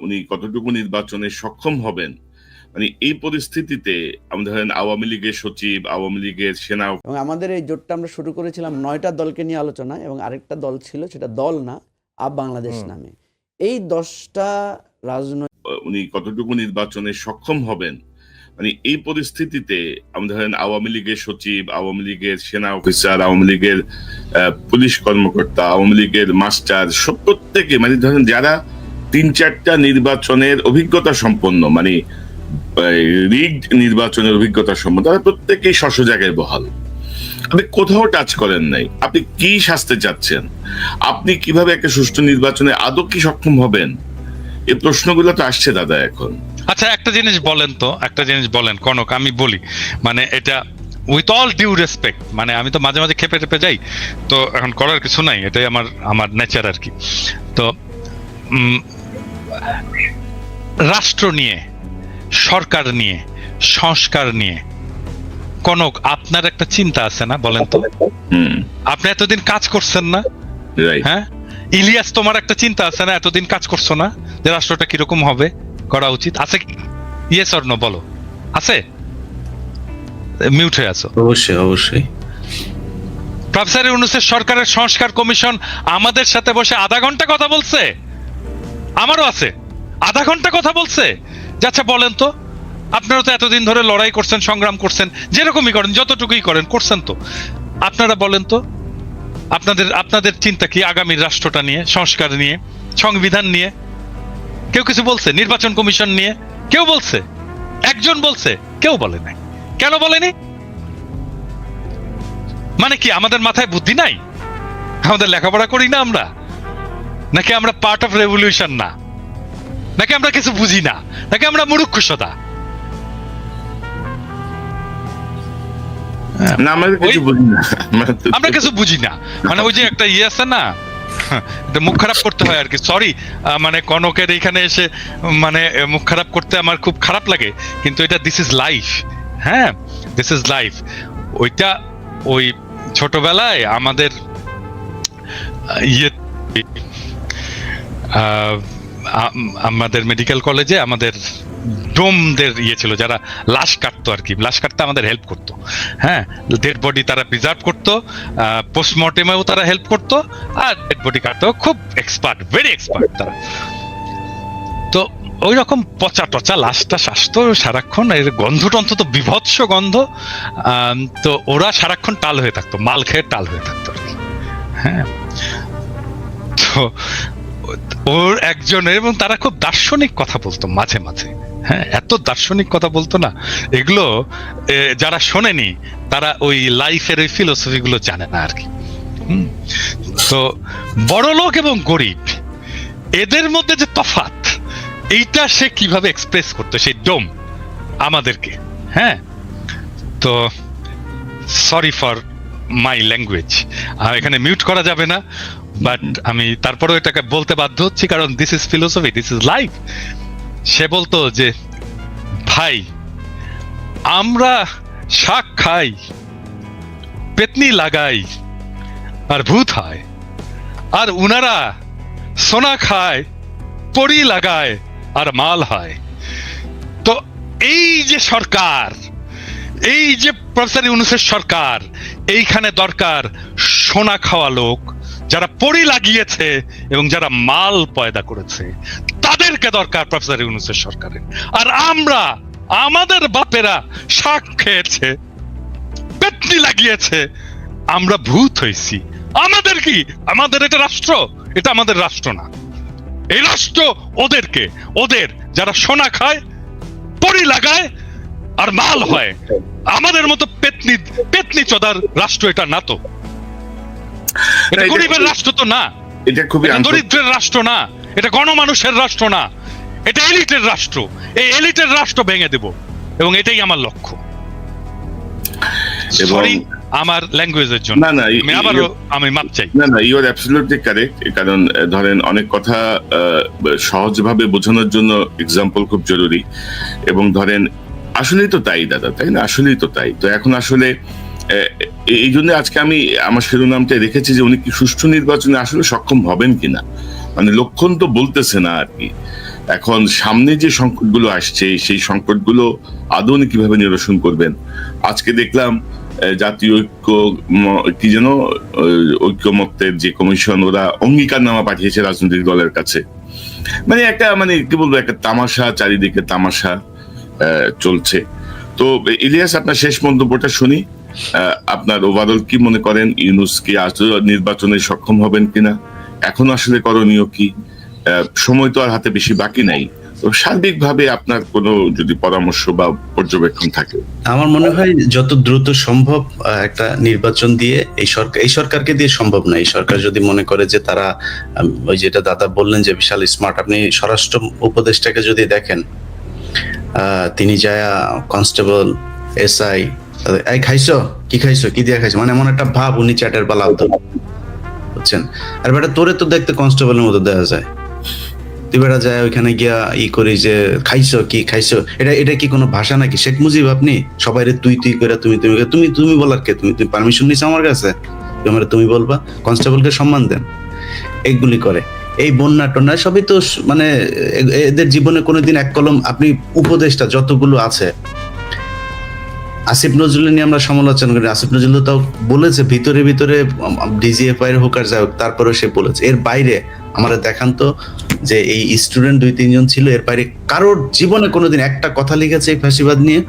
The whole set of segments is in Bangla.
উনি কতটুকু নির্বাচনে সক্ষম হবেন, মানে এই পরিস্থিতিতে আমাদের ধরেন আওয়ামী লীগের সচিব, আওয়ামী লীগের সেনা এবং আমাদের এই জোটটা আমরা শুরু করেছিলাম 9টা দলকে নিয়ে আলোচনা, এবং আরেকটা দল ছিল, সেটা দল না, আপ বাংলাদেশ নামে। এই 10টা রাজনৈতিক উনি কতটুকু নির্বাচনে সক্ষম হবেন, মানে এই পরিস্থিতিতে আমাদের ধরেন আওয়ামী লীগের সচিব, আওয়ামী লীগের সেনা অফিসার, আওয়ামী লীগের পুলিশ কর্মকর্তা, আওয়ামী লীগের মাস্টার, সব প্রত্যেকে মানে ধরেন যারা 3-4টা নির্বাচনের অভিজ্ঞতা সম্পন্ন, মানে রিগড নির্বাচনের অভিজ্ঞতা সম্পন্ন, তারা প্রত্যেকেই স্ব জায়গায় বহাল। আপনি কোথাও টাচ করেন নাই। আপনি কি শাস্তি চাচ্ছেন? আপনি কিভাবে একটা সুষ্ঠু নির্বাচনে আদৌ কি সক্ষম হবেন? এই প্রশ্নগুলো তো আসছে দাদা এখন। আচ্ছা, একটা জিনিস বলেন কনক, আমি বলি, মানে এটা উইথ অল ডিউ রেসপেক্ট, মানে আমি তো মাঝে মাঝে খেপে টেপে যাই, তো এখন করার কিছু নাই, এটাই আমার নেচার আর কি। তো রাষ্ট্র নিয়ে, সরকার নিয়ে, সংস্কার নিয়ে কনক আপনার একটা চিন্তা আছে না, বলেন তো? আপনি এতদিন কাজ করছেন না? হ্যাঁ ইলিয়াস, তোমার একটা চিন্তা আছে না? এতদিন কাজ করছো না যে রাষ্ট্রটা কিরকম হবে, করা উচিত আছে? ইয়েস অর নো বলো, আছে? মিউট হয়ে আছো। অবশ্যই প্রফেসর ইউনূসের সরকারের সংস্কার কমিশন আমাদের সাথে বসে আধা ঘন্টা কথা বলছে, আমারও আছে, আধা ঘন্টা কথা বলছে। আচ্ছা বলেন তো, আপনারা তো এতদিন ধরে লড়াই করছেন, সংগ্রাম করছেন, যেরকমই করেন, যতটুকুই করেন, করছেন তো। আপনারা বলেন তো, আপনাদের চিন্তা কি আগামী রাষ্ট্রটা নিয়ে, সংস্কার নিয়ে, সংবিধান নিয়ে? কেউ কিছু বলছে? নির্বাচন কমিশন নিয়ে কেউ বলছে? একজন বলছে? কেউ বলে নাই। কেন বলেনি? মানে কি আমাদের মাথায় বুদ্ধি নাই? আমাদের লেখাপড়া করি না আমরা? নাকি আমরা পার্ট অফ রেভলিউশন না? নাকি আমরা কিছু বুঝি না? নাকি আমরা মূর্খতা? আমরা কিছু বুঝি না, মানে ওই যে একটা ইয়ে আছে না, মুখ খারাপ করতে হয় আর কি। সরি, মানে কনকের এখানে এসে মানে মুখ খারাপ করতে আমার খুব খারাপ লাগে, কিন্তু এটা দিস ইজ লাইফ। হ্যাঁ, দিস ইজ লাইফ। ওইটা ওই ছোটবেলায় আমাদের ইয়ে আমাদের মেডিকেল কলেজে আমাদের ডোমদের ইয়ে ছিল, যারা লাশ কাটতো আর কি, লাশ কাটতে আমাদের হেল্প করতো। হ্যাঁ, ডেড বডি তারা প্রিজার্ভ করতো, পোস্টমর্টেমেও তারা হেল্প করতো, আর ডেড বডি কাটতেও খুব এক্সপার্ট, ভেরি এক্সপার্ট তারা। তো ওই রকম পচা টচা লাশটা আসতো সারাক্ষণ, এর গন্ধ টন্ধ তো বিভৎস গন্ধ। তো ওরা সারাক্ষণ টাল হয়ে থাকতো, মাল খেয়ে টাল হয়ে থাকতো আর কি। হ্যাঁ, তো ওর একজনের, এবং তারা খুব দার্শনিক কথা বলতো মাঝে মাঝে। হ্যাঁ, এত দার্শনিক কথা বলতো না, এগুলো যারা শোনেনি তারা ওই লাইফের ওই ফিলোসফি গুলো জানে না আর কি। তো বড় লোক এবং গরিব, এদের মধ্যে যে তফাৎ, এইটা সে কিভাবে এক্সপ্রেস করতো সেই ডোম আমাদেরকে। হ্যাঁ, তো সরি ফর মাই ল্যাঙ্গুয়েজ, এখানে মিউট করা যাবে না, বাট আমি তারপরেও এটাকে বলতে বাধ্য হচ্ছি, কারণ this is philosophy, this is life. সে বলতো যে ভাই, আমরা শাক খাই, পেতনি লাগাই, আর ভূত হয়, আর উনারা সোনা খায়, পরি লাগায়, আর মাল হয়। তো এই যে সরকার, এই যে প্রফেসর ইউনূসের সরকার, এইখানে দরকার সোনা খাওয়া লোক, যারা পরি লাগিয়েছে এবং যারা মাল পয়দা করেছে, তাদেরকে দরকার প্রফেসর ইউনূসের সরকারের। আর আমরা, আমাদের বাপেরা শাক খেয়েছে, পেতনি লাগিয়েছে, আমরা ভূত হয়েছি। আমাদের কি? আমাদের এটা রাষ্ট্র? এটা আমাদের রাষ্ট্র না। এই রাষ্ট্র ওদেরকে, ওদের যারা সোনা খায়, পরি লাগায়, আর মাল হয়। আমাদের মতো পেতনি চোদার রাষ্ট্র এটা না। তো এটা গরিবের রাষ্ট্র তো না, এটা খুবই দরিদ্রের রাষ্ট্র না, এটা গণমানুষের রাষ্ট্র না, এটা এলিটের রাষ্ট্র। এই এলিটের রাষ্ট্র ভেঙে দেব, এবং এটাই আমার লক্ষ্য। সরি আমার ল্যাঙ্গুয়েজের জন্য, আমি মাপ চাই। না, ইউ আর অ্যাবসলিউটলি কারেক্ট। কারণ ধরেন অনেক কথা সহজভাবে বোঝানোর জন্য এক্সাম্পল খুব জরুরি, এবং ধরেন আসলেই তো তাই দাদা, তাই না? আসলেই তো তাই। তো এখন আসলে এই জন্য আজকে আমি আমার শিরোনামটা রেখেছি যে উনি কি সুষ্ঠু নির্বাচনে আসলে সক্ষম হবেন কিনা, মানে লক্ষণ তো বলতেছে না আর কি। এখন সামনে যে সংকটগুলো আসছে সেই সংকটগুলো আদৌ কিভাবে নিরসন করবেন? আজকে দেখলাম জাতীয় কি যেন ঐক্যমত্যের যে কমিশন, ওরা অঙ্গীকারনামা পাঠিয়েছে রাজনৈতিক দলের কাছে। মানে একটা কি বলবো, একটা তামাশা, চারিদিকে তামাশা চলছে। তো ইলিয়াস, আপনার শেষ মন্তব্যটা শুনি। আপনার ওভারঅল কি মনে করেন, ইউনূস কি আজও নির্বাচনে সক্ষম হবেন কিনা? এখন আসলে করণীয় কি? সময় তো আর হাতে বেশি বাকি নাই। তো সার্বিকভাবে আপনার কোনো যদি পরামর্শ বা পর্যবেক্ষণ থাকে। আমার মনে হয় যত দ্রুত সম্ভব একটা নির্বাচন দিয়ে, এই সরকারকে দিয়ে সম্ভব না। এই সরকার যদি মনে করে যে তারা ওই যেটা দাদা বললেন যে বিশাল স্মার্ট, আপনি স্বরাষ্ট্র উপদেষ্টাকে যদি দেখেন, তিনি যায় কনস্টেবল, এসআই, এই খাইছো কি খাইছো, কি দিয়ে খাইছো, মানে এমন একটা ভাব, উনি চ্যাটের পালা বুঝছেন। আর বেটা তোরে তো দেখতে কনস্টেবলের মতো দেখা যায়, তুই বেটা যায় ওইখানে গিয়া করি যে খাইছো কি খাইছো, এটা কি কোনো ভাষা নাকি? শেখ মুজিব আপনি সবাইরে তুই করে, তুমি বলার কে? তুমি পারমিশন নিছো আমার কাছে, তুমি আমার তুমি বলবা? কনস্টেবলকে সম্মান দেন। এইগুলি করে এই বন্যা টন্যা সবই তো মানে এদের জীবনে কোনোদিন এক কলম। আপনি উপদেষ্টা যতগুলো আছে, আসিফ নজরুল নিয়ে আমরা সমালোচনা করি, আসিফ নজরুল তাও বলেছে ভিতরে ভিতরে ডিজিএফআই এর হোক আর যাই হোক, তারপরেও সে বলেছে। এর বাইরে আমরা দেখান তো যে এই স্টুডেন্ট 2-3 জন ছিল, এর বাইরে কারোর জীবনে কোনোদিন একটা কথা লিখেছে এই ফ্যাসিবাদ নিয়ে?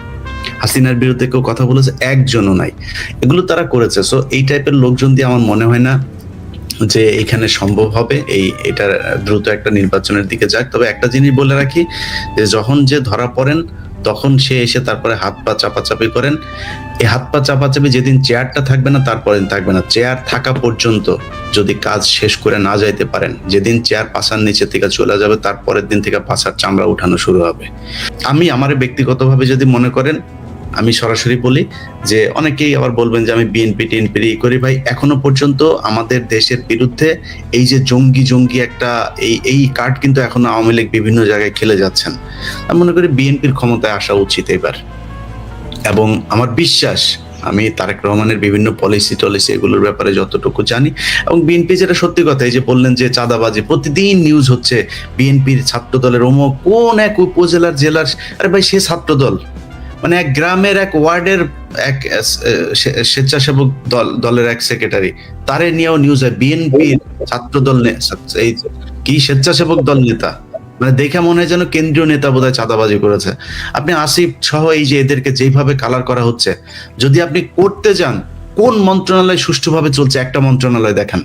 হাসিনার বিরুদ্ধে কেউ কথা বলেছে? একজনও নাই। এগুলো তারা করেছে। সো এই টাইপের লোকজন দিয়ে আমার মনে হয় না যে এখানে সম্ভব হবে এটা দ্রুত একটা নির্বাচনের দিকে যাক। তবে একটা জিনিস বলে রাখি, যে যখন যে ধরা পড়েন তখন সে এসে তারপরে হাত পা চাপাচাপি করেন। এই হাত পা চাপাচাপি যেদিন চেয়ারটা থাকবে না তারপরে থাকবে না। চেয়ার থাকা পর্যন্ত যদি কাজ শেষ করে না যাইতে পারেন, যেদিন চেয়ার পাছার নিচে থেকে চলে যাবে তারপরের দিন থেকে পাছার চামড়া উঠানো শুরু হবে। আমার ব্যক্তিগতভাবে যদি মনে করেন, আমি সরাসরি বলি যে অনেকেই আবার বলবেন যে আমি বিএনপি টিএনপি করি। ভাই, এখনো পর্যন্ত আমাদের দেশের বিরুদ্ধে এই যে জঙ্গি একটা এই কার্ড কিন্তু এখনো আওয়ামী লীগ বিভিন্ন জায়গায় খেলে যাচ্ছেন। আমি মনে করি বিএনপির ক্ষমতায় আসা উচিত এবার। এবং আমার বিশ্বাস, আমি তারেক রহমানের বিভিন্ন পলিসি এগুলোর ব্যাপারে যতটুকু জানি, এবং বিএনপি যেটা সত্যি কথা, এই যে বললেন যে চাঁদাবাজি, প্রতিদিন নিউজ হচ্ছে বিএনপির ছাত্র দলের কোন এক উপজেলার জেলার, আরে ভাই সে ছাত্র দল, মানে এক গ্রামের এক ওয়ার্ডের এক স্বেচ্ছাসেবক দলের এক সেক্রেটারি, তারে নিয়েও নিউজ হয় বিএনপির ছাত্র দল এই কি স্বেচ্ছাসেবক দল নেতা, মানে দেখে মনে হয় যেন কেন্দ্রীয় নেতা বোধহয় চাঁদাবাজি করেছে। আপনি আসিফ সহ এই যে এদেরকে যেভাবে কালার করা হচ্ছে, যদি আপনি করতে যান কোন মন্ত্রণালয় সুষ্ঠুভাবে চলছে, একটা মন্ত্রণালয় দেখান,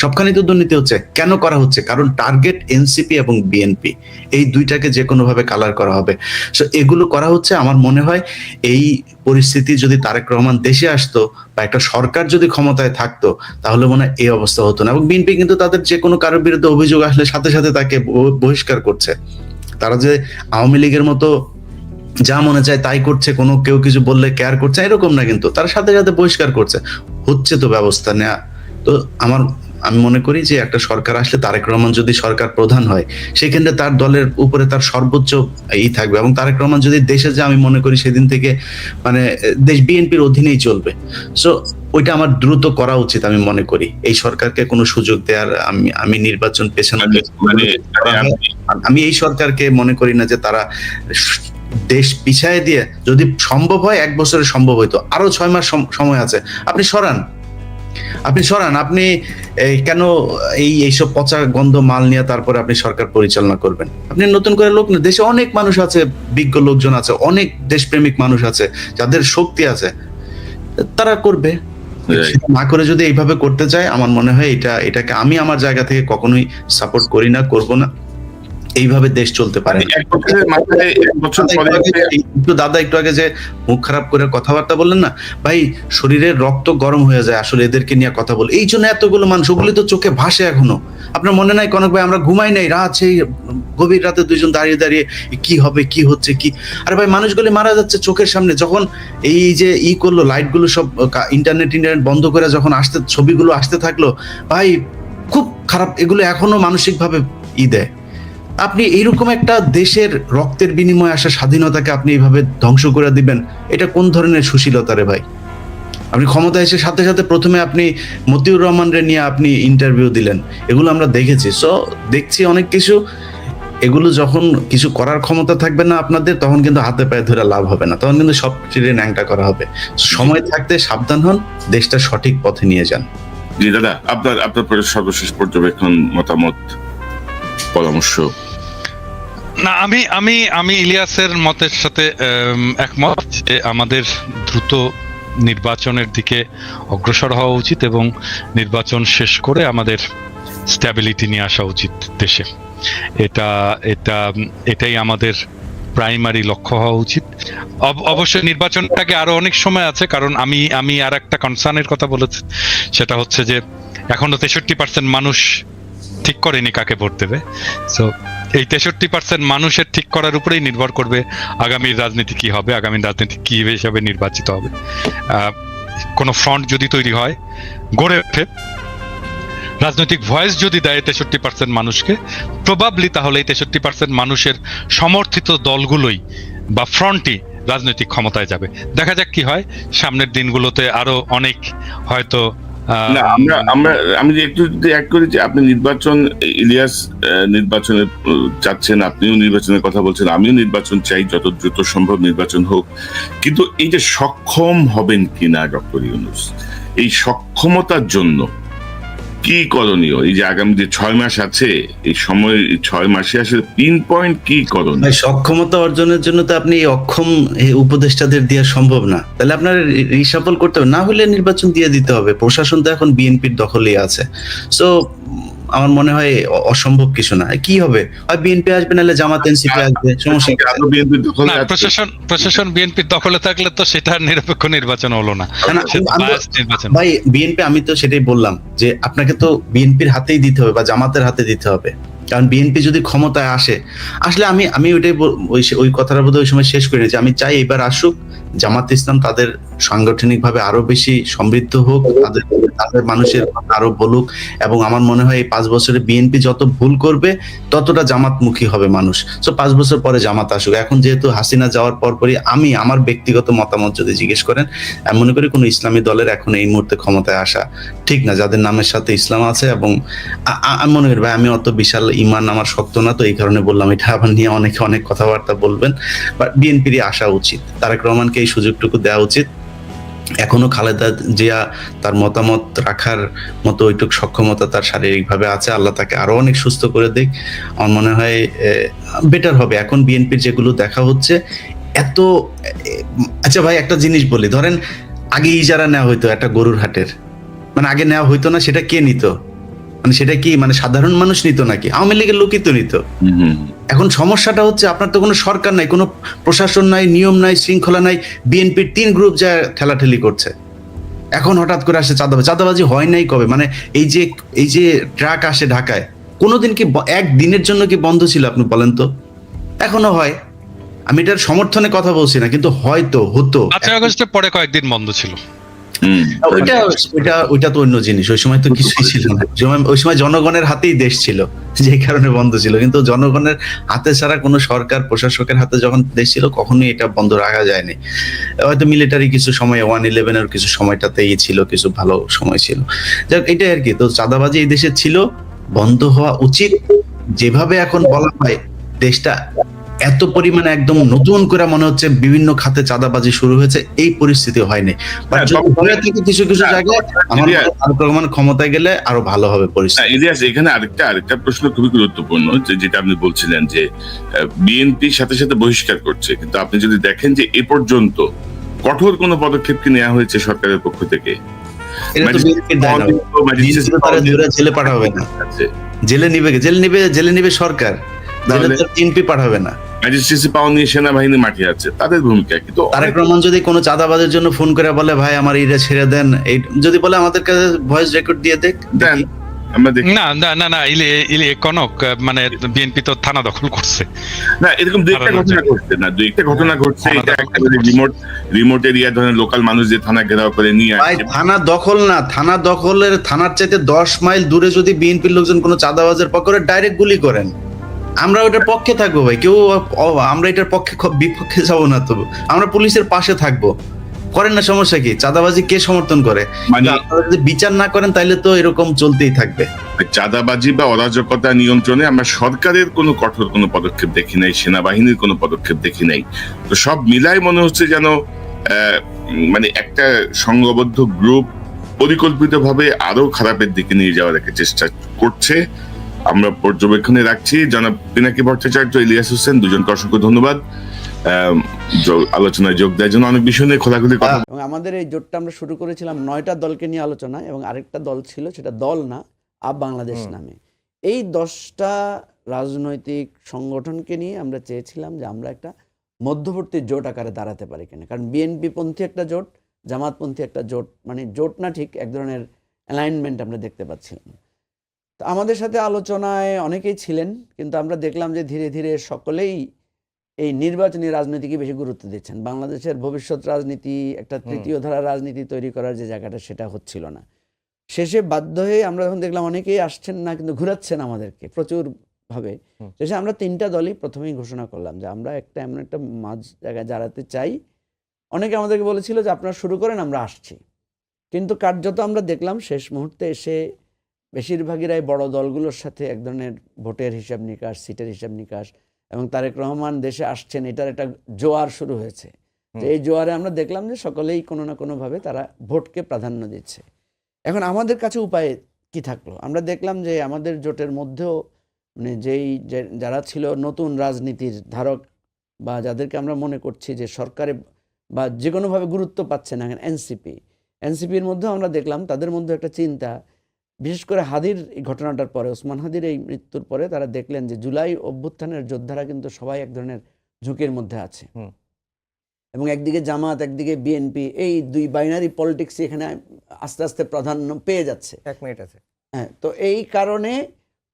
সবখানে তো দুর্নীতি হচ্ছে। কেন করা হচ্ছে? কারণ টার্গেট এনসিপি এবং বিএনপি, এই দুইটাকে যে কোনো ভাবে কালার করা হবে। সো এগুলো করা হচ্ছে। আমার মনে হয় এই পরিস্থিতি যদি তারেক রহমান দেশে আসতো বা একটা সরকার যদি ক্ষমতায় থাকতো, তাহলে মনে হয় এই অবস্থা হতো না। এবং বিএনপি কিন্তু তাদের যে কোনো কারোর বিরুদ্ধে অভিযোগ আসলে সাথে সাথে তাকে বহিষ্কার করছে। তারা যে আওয়ামী লীগের মতো যা মনে চায় তাই করছে, কোনো কেউ কিছু বললে কেয়ার করছে এরকম না, কিন্তু তারা সাথে সাথে বহিষ্কার করছে। হচ্ছে তো ব্যবস্থা নেওয়া। তো আমি মনে করি যে একটা সরকার আসলে, তারেক রহমান যদি সরকার প্রধান হয়, সেক্ষেত্রে তার দলের উপরে তার সর্বোচ্চ থাকবে। এবং তারেক রহমান যদি দেশে যায়, আমি মনে করি সেদিন থেকে মানে দেশ বিএনপির অধীনেই চলবে। সো ওইটা আমার দ্রুত করা উচিত। আমি মনে করি এই সরকারকে কোনো সুযোগ দেওয়ার, আমি নির্বাচন পেছনে আমি এই সরকারকে মনে করি না যে তারা দেশ পিছায় দিয়ে, যদি সম্ভব হয় 1 বছরে সম্ভব হইতো, আরো 6 মাস সময় আছে, আপনি সরান। আপনি কেন এইসব পচা গন্ধ মাল নিয়ে তারপরে আপনি সরকার পরিচালনা করবেন? আপনি নতুন করে লোক, দেশে অনেক মানুষ আছে, বিজ্ঞ লোকজন আছে, অনেক দেশপ্রেমিক মানুষ আছে, যাদের শক্তি আছে, তারা করবে। না করে যদি এইভাবে করতে চায়, আমার মনে হয় এটাকে আমি আমার জায়গা থেকে কখনোই সাপোর্ট করি না, করব না। এইভাবে দেশ চলতে পারে। দাদা একটু আগে যে মুখ খারাপ করে কথাবার্তা বললেন না ভাই, শরীরের রক্ত গরম হয়ে যায় আসলে এদেরকে নিয়ে কথা বলে। এই জন্য এতগুলো মানুষ, ওগুলি তো চোখে ভাসে এখনো। আপনার মনে নাই কনক ভাই, আমরা ঘুমাই নাই রাত, সেই গভীর রাতে 2 জন দাঁড়িয়ে দাঁড়িয়ে কি হবে, কি হচ্ছে, কি, আরে ভাই মানুষগুলি মারা যাচ্ছে চোখের সামনে। যখন এই যে করলো, লাইটগুলো সব ইন্টারনেট বন্ধ করে যখন ছবিগুলো আসতে থাকলো, ভাই খুব খারাপ। এগুলো এখনো মানসিক ভাবে দেয়। আপনি এইরকম একটা দেশের রক্তের বিনিময়ে আসা স্বাধীনতাকে আপনি এইভাবে ধ্বংস করে দিবেন, এটা কোন ধরনের সুশীলতা রে ভাই? আপনি ক্ষমতায় এসে সাথে সাথে প্রথমে আপনি মতিউর রহমান রে নিয়ে আপনি ইন্টারভিউ দিলেন, এগুলো আমরা দেখেছি। সো দেখছি অনেক কিছু। এগুলো যখন কিছু করার ক্ষমতা থাকবে না আপনাদের, তখন কিন্তু হাতে পায়ে ধরে লাভ হবে না, তখন কিন্তু সব চিড়ে ন্যাংটা করা হবে। সময় থাকতে সাবধান হন, দেশটা সঠিক পথে নিয়ে যান। জি দাদা, আপনার সর্বশেষ পর্যবেক্ষণ, মতামত, পরামর্শ। না, আমি ইলিয়াসের মতের সাথে একমত যে আমাদের দ্রুত নির্বাচনের দিকে অগ্রসর হওয়া উচিত এবং নির্বাচন শেষ করে আমাদের স্ট্যাবিলিটি নিয়ে আসা উচিত দেশে। এটাই আমাদের প্রাইমারি লক্ষ্য হওয়া উচিত। অবশ্যই নির্বাচনটাকে আরো অনেক সময় আছে, কারণ আমি আর একটা কনসার্নের কথা বলেছি, সেটা হচ্ছে যে এখনো 63% মানুষ ঠিক করেনি কাকে ভোট দেবে। সো এই 63% মানুষের ঠিক করার উপরেই নির্ভর করবে আগামীর রাজনীতি কি হবে, আগামী রাজনীতি কি হিসেবে নির্বাচিত হবে। কোনো ফ্রন্ট যদি তৈরি হয়, গড়ে ওঠে, রাজনৈতিক ভয়েস যদি দেয় 63% মানুষকে, প্রবাবলি তাহলে এই 63% মানুষের সমর্থিত দলগুলোই বা ফ্রন্টই রাজনৈতিক ক্ষমতায় যাবে। দেখা যাক কি হয় সামনের দিনগুলোতে। আরো অনেক হয়তো আমি একটু অ্যাড করি যে আপনি নির্বাচন, ইলিয়াস নির্বাচনে চাচ্ছেন, আপনিও নির্বাচনের কথা বলছেন, আমিও নির্বাচন চাই, যত দ্রুত সম্ভব নির্বাচন হোক, কিন্তু এই যে সক্ষম হবেন কিনা ডক্টর ইউনূস, এই সক্ষমতার জন্য কি করণীয়? এই যে আগামী যে 6 মাস আছে, এই সময় 6 মাসে আসলে পিন পয়েন্ট কি করণীয়? সক্ষমতা অর্জনের জন্য তো আপনি অক্ষম উপদেষ্টাদের দেওয়া সম্ভব না, তাহলে আপনার রিসাফল করতে হবে, না হলে নির্বাচন দিয়ে দিতে হবে। প্রশাসন তো এখন বিএনপির দখলেই আছে। সো আমার মনে হয় অসম্ভব কিছু না। কি হবে, হয় বিএনপি আসবে, নাহলে জামাত এনসিপি আসবে, সমস্যা কি? প্রশাসন বিএনপির দখলে থাকলে তো সেটা নিরপেক্ষ নির্বাচন হলো না, ভাই। বিএনপি, আমি তো সেটাই বললাম যে আপনাকে তো বিএনপির হাতেই দিতে হবে বা জামাতের হাতে দিতে হবে, কারণ বিএনপি যদি ক্ষমতায় আসলে আমি ওইটাই ওই কথাটা বোধহয় ওই সময় শেষ করে নিয়েছি। আমি চাই এবার আসুক জামাত ইসলাম, তাদের সাংগঠনিকভাবে আরো বেশি সমৃদ্ধ হোক, তাদের মানুষের আরো বলুক, এবং আমার মনে হয় এই 5 বছরে বিএনপি যত ভুল করবে ততটা জামাতমুখী হবে মানুষ। তো 5 বছর পরে জামাত আসুক। এখন যেহেতু হাসিনা যাওয়ার পরই আমার ব্যক্তিগত মতামত যদি জিজ্ঞেস করেন, আমি মনে করি কোনো ইসলামী দলের এখন এই মুহূর্তে ক্ষমতায় আসা ঠিক না, যাদের নামের সাথে ইসলাম আছে। এবং আমি মনে করি ভাই, আমি অত বিশাল ইমান আমার শক্ত না, তো এই কারণে বললাম। এটা আবার নিয়ে অনেক কথাবার্তা বলবেন, বাট বিএনপিরই আসা উচিত। তারেক রহমানকে এই সুযোগটুকু দেওয়া উচিত। এখনো খালেদা জিয়া তার মতামত রাখার মতো ওইটুকু সক্ষমতা তার শারীরিকভাবে আছে, আল্লাহ তাকে আরো অনেক সুস্থ করে দিক। আমার মনে হয় বেটার হবে। এখন বিএনপির যেগুলো দেখা হচ্ছে এত, আচ্ছা ভাই একটা জিনিস বলি, ধরেন আগে ইজারা নেওয়া হইতো একটা গরুর হাটের, মানে আগে নেওয়া হইতো না, সেটা কে নিত? মানে সেটা কি মানে সাধারণ মানুষ নিত নাকি আওয়ামী লীগের লোকই তো নিত? এখন সমস্যাটা হচ্ছে আপনার তো কোনো সরকার নাই, কোনো প্রশাসন নাই, নিয়ম নাই, শৃঙ্খলা নাই। বিএনপির 3 গ্রুপ যা ঠেলাঠেলি করছে। এখন হঠাৎ করে আসে চাঁদাবাজি হয় নাই কবে? মানে এই যে ট্রাক আসে ঢাকায়, কোনোদিন কি একদিনের জন্য কি বন্ধ ছিল আপনি বলেন তো? এখনো হয়। আমি এটার সমর্থনে কথা বলছি না, কিন্তু হয়তো হতো। 5 আগস্টের পরে কয়েকদিন বন্ধ ছিল। ওইটা তো অন্য জিনিস। ওই সময় তো কিছুই ছিল না। ওই সময় জনগণের হাতেই দেশ ছিল, যে কারণে বন্ধ ছিল। কিন্তু জনগণের হাতে ছাড়া কোনো সরকার প্রশাসকের হাতে যখন দেশ ছিল, কখনোই এটা বন্ধ রাখা যায়নি। হয়তো মিলিটারি কিছু সময় 1/11 কিছু সময়টাতেই ছিল, কিছু ভালো সময় ছিল। যাক, এটাই আর কি। তো চাঁদাবাজি এই দেশে ছিল, বন্ধ হওয়া উচিত। যেভাবে এখন বলা হয় দেশটা এত পরিমাণে একদম নতুন করে মনে হচ্ছে বিভিন্ন খাতে চাঁদাবাজি শুরু হয়েছে, এই পরিস্থিতি হয়নি। কিছু জায়গায় আমার রহমান ক্ষমতায় গেলে আরো ভালো হবে পরিস্থিতি। ইলিয়াস, এখানে আরেকটা প্রশ্ন খুবই গুরুত্বপূর্ণ, যেটা আপনি বলছিলেন যে বিএনপির সাথে সাথে বহিষ্কার করছে, কিন্তু আপনি যদি দেখেন যে এ পর্যন্ত কঠোর কোনো পদক্ষেপ কি নেওয়া হয়েছে সরকারের পক্ষ থেকে? জেলে পাঠাবে না, জেলে নিবে সরকার, বিএনপি পাঠাবে না। ম্যাজিস্ট্রেসি পাওয়ার নিয়ে সেনাবাহিনী মাঠে আছে, তাদের ভূমিকা কিন্তু। তারেক রহমান যদি কোনো চাঁদাবাজের জন্য ফোন করে বলে ভাই আমার এটা ছেড়ে দেন, এই যদি বলে আমাদের কাছে ভয়েস রেকর্ড দিয়ে দেন, আমরা দেখি। না ইলে কনক, মানে বিএনপি তো থানা দখল করছে না, এরকম দুইটা ঘটনা ঘটছে। এটা একেবারে রিমোট এরিয়া, ধরেন লোকাল মানুষ যে থানা ঘেরাও করে নিয়ে আসে। থানা দখল না, থানা দখলের থানার চাইতে 10 মাইল দূরে যদি বিএনপির লোকজন কোনো চাঁদাবাজের পক্ষে ডাইরেক্ট গুলি করেন, আমরা ওটার পক্ষে থাকবো ভাই। আমরা এটার পক্ষে বিপক্ষে যাবো না, তো আমরা পুলিশের পাশে থাকবো। করেন না, সমস্যা কি? চাঁদাবাজি কে সমর্থন করে? মানে আপনারা যদি বিচার না করেন তাহলে তো এরকম চলতেই থাকবে। চাঁদাবাজি বা অরাজকতা নিয়ন্ত্রণে আমরা সরকারের কোনো কঠোর কোনো পদক্ষেপ দেখি নাই, সেনাবাহিনীর কোনো পদক্ষেপ দেখি নাই। তো সব মিলাই মনে হচ্ছে যেন মানে একটা সংঘবদ্ধ গ্রুপ পরিকল্পিতভাবে আরো খারাপের দিকে নিয়ে যাওয়ার একটা চেষ্টা করছে। আমরা পর্যবেক্ষণে রাখছি। জনাব পিনাকি ভট্টাচার্য, ইলিয়াস হোসেন, দুজনকে অসংখ্য ধন্যবাদ আলোচনায় যোগ দেওয়ার জন্য। অনেক বিষয় নিয়ে খোলাখুলি কথা। এবং আমাদের এই জোটটা আমরা শুরু করেছিলাম 9টা দলকে নিয়ে আলোচনা, এবং আরেকটা দল ছিল, সেটা দল না, আপ বাংলাদেশ নামে। এই 10টা রাজনৈতিক সংগঠনকে নিয়ে আমরা চেয়েছিলাম যে আমরা একটা মধ্যবর্তী জোট আকারে দাঁড়াতে পারি কিনা। কারণ বিএনপি পন্থী একটা জোট, জামাতপন্থী একটা জোট, মানে জোট না ঠিক, এক ধরনের অ্যালাইনমেন্ট আমরা দেখতে পাচ্ছিলাম। তো আমাদের সাথে আলোচনায় অনেকেই ছিলেন, কিন্তু আমরা দেখলাম যে ধীরে ধীরে সকলেই এই নির্বাচনী রাজনীতিকে বেশি গুরুত্ব দিচ্ছেন। বাংলাদেশের ভবিষ্যৎ রাজনীতি, একটা তৃতীয় ধারা রাজনীতি তৈরি করার যে জায়গাটা, সেটা হচ্ছিল না। শেষে বাধ্য হয়ে আমরা যখন দেখলাম অনেকেই আসছেন না, কিন্তু ঘুরাচ্ছেন আমাদেরকে প্রচুর ভাবে, শেষে আমরা 3টা দলই প্রথমেই ঘোষণা করলাম যে আমরা এমন একটা মাঝ জায়গায় দাঁড়াতে চাই। অনেকে আমাদেরকে বলেছিল যে আপনারা শুরু করেন, আমরা আসছি। কিন্তু কার্যত আমরা দেখলাম শেষ মুহূর্তে এসে বেশিরভাগেরাই বড় দলগুলোর সাথে এক ধরনের ভোটের হিসাব নিকাশ, সিটের হিসাব নিকাশ, এবং তারেক রহমান দেশে আসছেন, এটার একটা জোয়ার শুরু হয়েছে। যে এই জোয়ারে আমরা দেখলাম যে সকলেই কোনো না কোনোভাবে তারা ভোটকে প্রাধান্য দিচ্ছে। এখন আমাদের কাছে উপায় কি থাকলো? আমরা দেখলাম যে আমাদের জোটের মধ্যেও মানে যারা ছিল নতুন রাজনীতির ধারক, বা যাদেরকে আমরা মনে করছি যে সরকারে বা যে কোনোভাবে গুরুত্ব পাচ্ছে না, এনসিপির মধ্যেও আমরা দেখলাম তাদের মধ্যে একটা চিন্তা, বিশেষ করে হাদির এই ঘটনাটার পরে, ওসমান হাদির এই মৃত্যুর পরে তারা দেখলেন যে জুলাই অভ্যুত্থানের যোদ্ধারা কিন্তু সবাই এক ধরনের ঝুঁকির মধ্যে আছে। এবং একদিকে জামাত, একদিকে বিএনপি, এই দুই বাইনারি পলিটিক্স এখানে আস্তে আস্তে প্রাধান্য পেয়ে যাচ্ছে। এক মিনিট আছে। হ্যাঁ, তো এই কারণে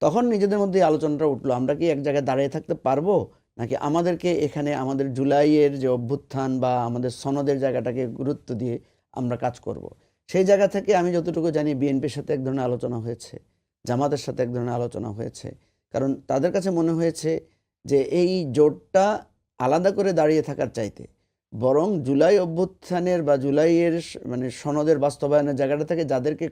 তখন নিজেদের মধ্যে আলোচনাটা উঠলো, আমরা কি এক জায়গায় দাঁড়িয়ে থাকতে পারবো, নাকি আমাদেরকে এখানে আমাদের জুলাইয়ের যে অভ্যুত্থান বা আমাদের সনদের জায়গাটাকে গুরুত্ব দিয়ে আমরা কাজ করব। সেই জায়গা থেকে আমি যতটুকু জানি বিএনপির সাথে এক ধরনের আলোচনা হয়েছে, জামাতের সাথে এক ধরনের আলোচনা হয়েছে। কারণ তাদের কাছে মনে হয়েছে যে এই জোটটা আলাদা করে দাঁড়িয়ে থাকার চাইতে বরং জুলাই অভ্যুত্থানের বা জুলাইয়ের মানে সনদের বাস্তবায়নের জায়গাটা থেকে যাদেরকে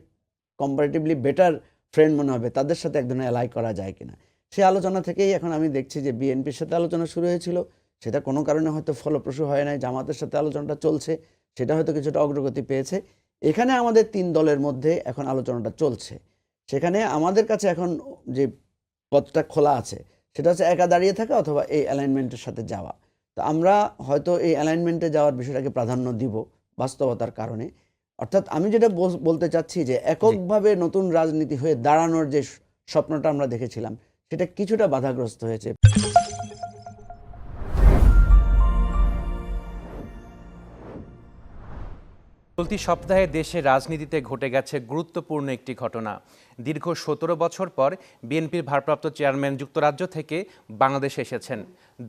কম্পারেটিভলি বেটার ফ্রেন্ড মনে হবে, তাদের সাথে এক ধরনের অ্যালাই করা যায় কিনা। সেই আলোচনা থেকেই এখন আমি দেখছি যে বিএনপির সাথে আলোচনা শুরু হয়েছিল, সেটা কোনো কারণে হয়তো ফলপ্রসূ হয় নাই। জামাতের সাথে আলোচনাটা চলছে, সেটা হয়তো কিছুটা অগ্রগতি পেয়েছে। এখানে আমাদের 3 দলের মধ্যে এখন আলোচনাটা চলছে। সেখানে আমাদের কাছে এখন যে পথটা খোলা আছে, সেটা হচ্ছে একা দাঁড়িয়ে থাকা অথবা এই অ্যালাইনমেন্টের সাথে যাওয়া। তো আমরা হয়তো এই অ্যালাইনমেন্টে যাওয়ার বিষয়টাকে প্রাধান্য দিব বাস্তবতার কারণে। অর্থাৎ আমি যেটা বলতে চাচ্ছি যে এককভাবে নতুন রাজনীতি হয়ে দাঁড়ানোর যে স্বপ্নটা আমরা দেখেছিলাম, সেটা কিছুটা বাধাগ্রস্ত হয়েছে। চলতি সপ্তাহে দেশের রাজনীতিতে ঘটে গেছে গুরুত্বপূর্ণ একটি ঘটনা। দীর্ঘ 17 বছর পর বিএনপির ভারপ্রাপ্ত চেয়ারম্যান যুক্তরাজ্য থেকে বাংলাদেশে এসেছেন।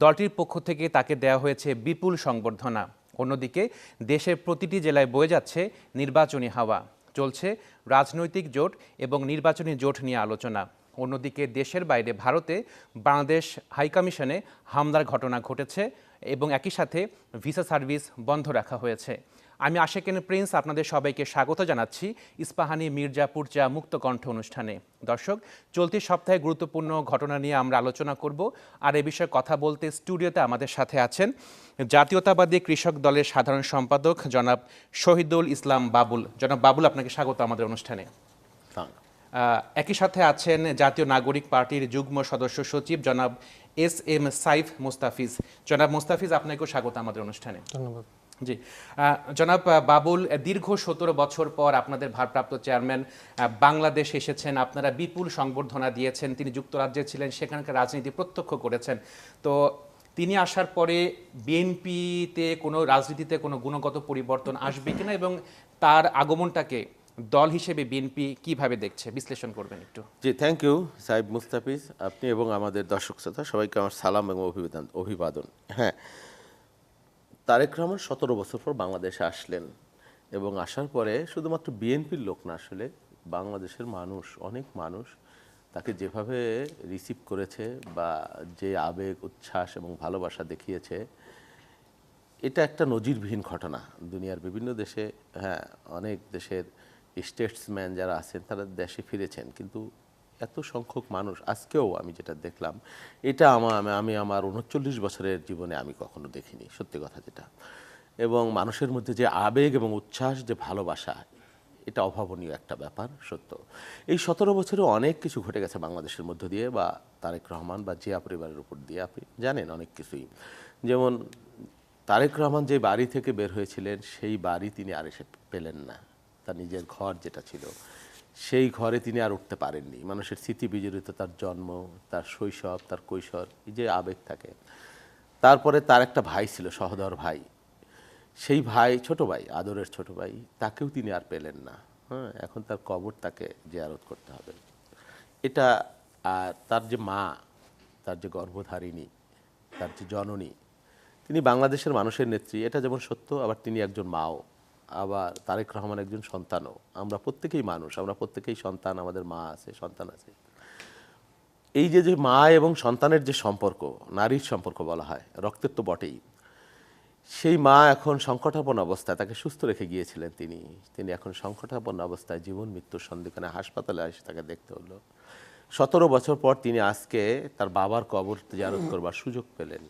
দলটির পক্ষ থেকে তাকে দেওয়া হয়েছে বিপুল সংবর্ধনা। অন্যদিকে দেশের প্রতিটি জেলায় বয়ে যাচ্ছে নির্বাচনী হাওয়া। চলছে রাজনৈতিক জোট এবং নির্বাচনী জোট নিয়ে আলোচনা। অন্যদিকে দেশের বাইরে ভারতে বাংলাদেশ হাইকমিশনে হামলার ঘটনা ঘটেছে এবং একই সাথে ভিসা সার্ভিস বন্ধ রাখা হয়েছে। আমি আশেকেন প্রিন্স আপনাদের সবাইকে স্বাগত জানাচ্ছি ইস্পাহানি মির্জাপুর চা মুক্তকণ্ঠ অনুষ্ঠানে। দর্শক, চলতি সপ্তাহে গুরুত্বপূর্ণ ঘটনা নিয়ে আমরা আলোচনা করব। আর এ বিষয়ে কথা বলতে স্টুডিওতে আমাদের সাথে আছেন জাতীয়তাবাদী কৃষক দলের সাধারণ সম্পাদক জনাব শহীদুল ইসলাম বাবুল। জনাব বাবুল, আপনাকে স্বাগত আমাদের অনুষ্ঠানে। একই সাথে আছেন জাতীয় নাগরিক পার্টির যুগ্ম সদস্য সচিব জনাব SM সাইফ মুস্তাফিজ। জনাব মুস্তাফিজ, আপনাকেও স্বাগত আমাদের অনুষ্ঠানে। ধন্যবাদ। জি জনাব বাবুল, দীর্ঘ 17 বছর পর আপনাদের ভারপ্রাপ্ত চেয়ারম্যান বাংলাদেশ এসেছেন। আপনারা বিপুল সংবর্ধনা দিয়েছেন। তিনি যুক্তরাজ্যে ছিলেন, সেখানকার রাজনীতি প্রত্যক্ষ করেছেন। তো তিনি আসার পরে বিএনপিতে কোনো রাজনীতিতে কোনো গুণগত পরিবর্তন আসবে কিনা এবং তার আগমনটাকে দল হিসেবে বিএনপি কিভাবে দেখছে, বিশ্লেষণ করবেন একটু। জি, থ্যাংক ইউ সাহেব মুস্তাফিজ, আপনি এবং আমাদের দর্শক শ্রোতা সবাইকে আমার সালাম এবং অভিবাদন। হ্যাঁ, তারেক রহমান 17 বছর পর বাংলাদেশে আসলেন এবং আসার পরে শুধুমাত্র বিএনপির লোক না, আসলে বাংলাদেশের মানুষ, অনেক মানুষ তাকে যেভাবে রিসিভ করেছে বা যে আবেগ, উচ্ছ্বাস এবং ভালোবাসা দেখিয়েছে, এটা একটা নজিরবিহীন ঘটনা দুনিয়ার বিভিন্ন দেশে। হ্যাঁ, অনেক দেশের স্টেটসম্যান যারা আছেন তারা দেশে ফিরেছেন, কিন্তু এত সংখ্যক মানুষ আজকেও আমি যেটা দেখলাম, এটা আমি আমার 39 বছরের জীবনে আমি কখনো দেখিনি, সত্যি কথা যেটা। এবং মানুষের মধ্যে যে আবেগ এবং উচ্ছ্বাস, যে ভালোবাসা, এটা অভাবনীয় একটা ব্যাপার, সত্য। এই 17 বছরে অনেক কিছু ঘটে গেছে বাংলাদেশের মধ্য দিয়ে, বা তারেক রহমান বা জিয়া পরিবারের উপর দিয়ে, আপনি জানেন অনেক কিছুই। যেমন তারেক রহমান যে বাড়ি থেকে বের হয়েছিলেন, সেই বাড়ি তিনি আর এসে পেলেন না। তার নিজের ঘর যেটা ছিল, সেই ঘরে তিনি আর উঠতে পারেননি। মানুষের স্মৃতি বিজড়িত তার জন্ম, তার শৈশব, তার কৈশোর, এই যে আবেগ থাকে। তারপরে তার একটা ভাই ছিল, সহোদর ভাই, সেই ভাই, ছোট ভাই, আদরের ছোট ভাই, তাকেও তিনি আর পেলেন না। হ্যাঁ, এখন তার কবর তাকে জিয়ারত করতে হবে। এটা, আর তার যে মা, তার যে গর্ভধারিণী, তার যে জননী, তিনি বাংলাদেশের মানুষের নেত্রী, এটা যেমন সত্য, আবার তিনি একজন মাও, আবার তারেক রহমান একজন সন্তানও। আমরা প্রত্যেকেই মানুষ, আমরা প্রত্যেকেই সন্তান, আমাদের মা আছে, সন্তান আছে। এই যে মা এবং সন্তানের যে সম্পর্ক, নারীর সম্পর্ক বলা হয়, রক্তের তো বটেই। সেই মা এখন সংকটাপন্ন অবস্থায়, তাকে সুস্থ রেখে গিয়েছিলেন তিনি এখন সংকটাপন্ন অবস্থায়, জীবন মৃত্যুর সন্ধিক্ষণে হাসপাতালে এসে তাকে দেখতে হলো। 17 বছর পর তিনি আজকে তার বাবার কবর জিয়ারত করবার সুযোগ পেলেন।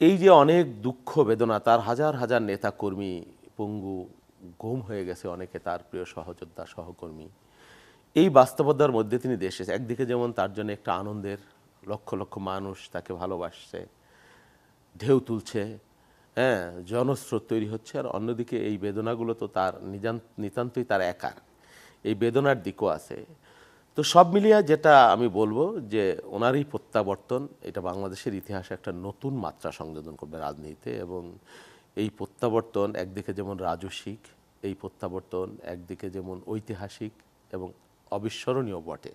এই যে অনেক দুঃখ বেদনা, তার হাজার হাজার নেতা কর্মী পঙ্গু, গুম হয়ে গেছে অনেকে, তার প্রিয় সহযোদ্ধা সহকর্মী। এই বাস্তবতার মধ্যে তিনি দেশে, একদিকে যেমন তার জন্য একটা আনন্দের, লক্ষ লক্ষ মানুষ তাকে ভালোবাসছে, ঢেউ তুলছে, হ্যাঁ, জনস্রোত তৈরি হচ্ছে, আর অন্যদিকে এই বেদনাগুলো তো তার নিতান্তই তার একার, এই বেদনার দিকও আছে। তো সব মিলিয়ে যেটা আমি বলবো যে ওনার এই প্রত্যাবর্তন, এটা বাংলাদেশের ইতিহাসে একটা নতুন মাত্রা সংযোজন করবে রাজনীতিতে। এবং এই প্রত্যাবর্তন একদিকে যেমন রাজস্বিক, এই প্রত্যাবর্তন একদিকে যেমন ঐতিহাসিক এবং অবিস্মরণীয় বটে।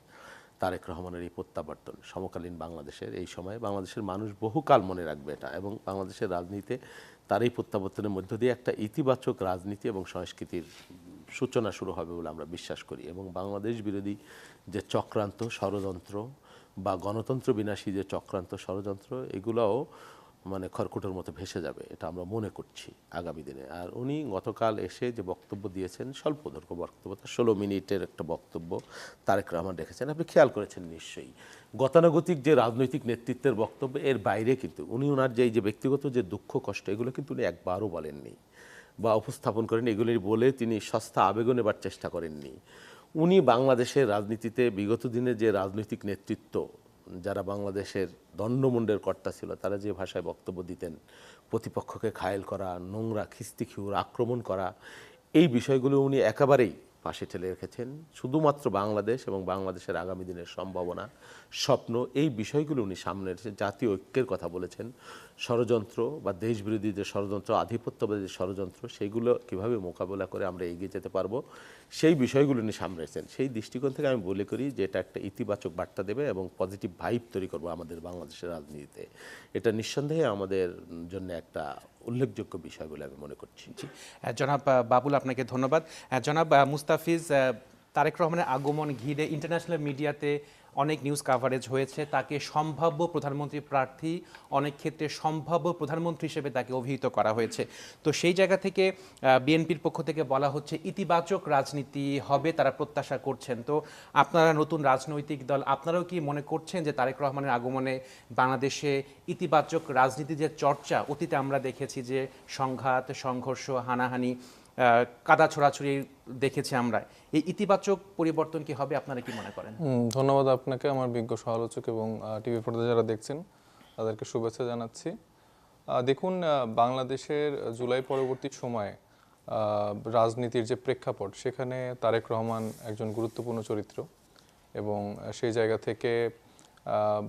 তারেক রহমানের এই প্রত্যাবর্তন সমকালীন বাংলাদেশের, এই সময়ে বাংলাদেশের মানুষ বহুকাল মনে রাখবে এটা, এবং বাংলাদেশের রাজনীতিতে তার এই প্রত্যাবর্তনের মধ্য দিয়ে একটা ইতিবাচক রাজনীতি এবং সংস্কৃতির সূচনা শুরু হবে বলে আমরা বিশ্বাস করি। এবং বাংলাদেশ বিরোধী যে চক্রান্ত, ষড়যন্ত্র, বা গণতন্ত্র বিনাশী যে চক্রান্ত, ষড়যন্ত্র, এগুলোও মানে খড়কুটোর মতো ভেসে যাবে, এটা আমরা মনে করছি আগামী দিনে। আর উনি গতকাল এসে যে বক্তব্য দিয়েছেন, স্বল্পদৈর্ঘ্য বক্তব্য, 16 মিনিটের একটা বক্তব্য তারেক রহমান রেখেছেন, আপনি খেয়াল করেছেন নিশ্চয়ই। গতানুগতিক যে রাজনৈতিক নেতৃত্বের বক্তব্য, এর বাইরে কিন্তু উনি ওনার যে ব্যক্তিগত যে দুঃখ কষ্ট, এগুলো কিন্তু উনি একবারও বলেননি বা উপস্থাপন করেন, এগুলি বলে তিনি সস্তা আবেগও নেবার চেষ্টা করেননি। উনি বাংলাদেশের রাজনীতিতে বিগত দিনে যে রাজনৈতিক নেতৃত্ব, যারা বাংলাদেশের দণ্ডমুণ্ডের কর্তা ছিল, তারা যে ভাষায় বক্তব্য দিতেন, প্রতিপক্ষকে ঘায়েল করা, নোংরা খিস্তিখিউর আক্রমণ করা, এই বিষয়গুলো উনি একেবারেই পাশে ঠেলে রেখেছেন। শুধুমাত্র বাংলাদেশ এবং বাংলাদেশের আগামী দিনের সম্ভাবনা, স্বপ্ন, এই বিষয়গুলো উনি সামনে রেখেছেন। জাতীয় ঐক্যের কথা বলেছেন। ষড়যন্ত্র বা দেশবিরোধী যে ষড়যন্ত্র, আধিপত্যবাদী যে ষড়যন্ত্র, সেইগুলো কিভাবে মোকাবেলা করে আমরা এগিয়ে যেতে পারবো, সেই বিষয়গুলো উনি সামনে রেখেছেন। সেই দৃষ্টিকোণ থেকে আমি বলে করি যে এটা একটা ইতিবাচক বার্তা দেবে এবং পজিটিভ ভাইব তৈরি করবো আমাদের বাংলাদেশের রাজনীতিতে। এটা নিঃসন্দেহে আমাদের জন্য একটা উল্লেখযোগ্য বিষয় বলে আমি মনে করছি। জনাব বাবুল, আপনাকে ধন্যবাদ। জনাব মুস্তাফিজ, তারেক রহমানের আগমন ঘিরে ইন্টারন্যাশনাল মিডিয়াতে অনেক নিউজ কাভারেজ হয়েছে। তাকে সম্ভাব্য প্রধানমন্ত্রী প্রার্থী, অনেক ক্ষেত্রে সম্ভাব্য প্রধানমন্ত্রী হিসেবে তাকে অভিহিত করা হয়েছে। তো সেই জায়গা থেকে বিএনপির পক্ষ থেকে বলা হচ্ছে ইতিবাচক রাজনীতি হবে, তারা প্রত্যাশা করছেন। তো আপনারা নতুন রাজনৈতিক দল, আপনারাও কি মনে করছেন যে তারেক রহমানের আগমনে বাংলাদেশে ইতিবাচক রাজনীতি যে চর্চা, অতীতে আমরা দেখেছি যে সংঘাত, সংঘর্ষ, হানাহানি, কাদা ছোড়াছুড়ি দেখেছি আমরা, এই ইতিবাচক পরিবর্তন কি হবে, আপনারা কি মনে করেন? ধন্যবাদ আপনাকে, আমার বিজ্ঞ সমালোচক এবং টিভি পর্দায় যারা দেখছেন তাদেরকে শুভেচ্ছা জানাচ্ছি। দেখুন, বাংলাদেশের জুলাই পরবর্তী সময়ে রাজনীতির যে প্রেক্ষাপট, সেখানে তারেক রহমান একজন গুরুত্বপূর্ণ চরিত্র। এবং সেই জায়গা থেকে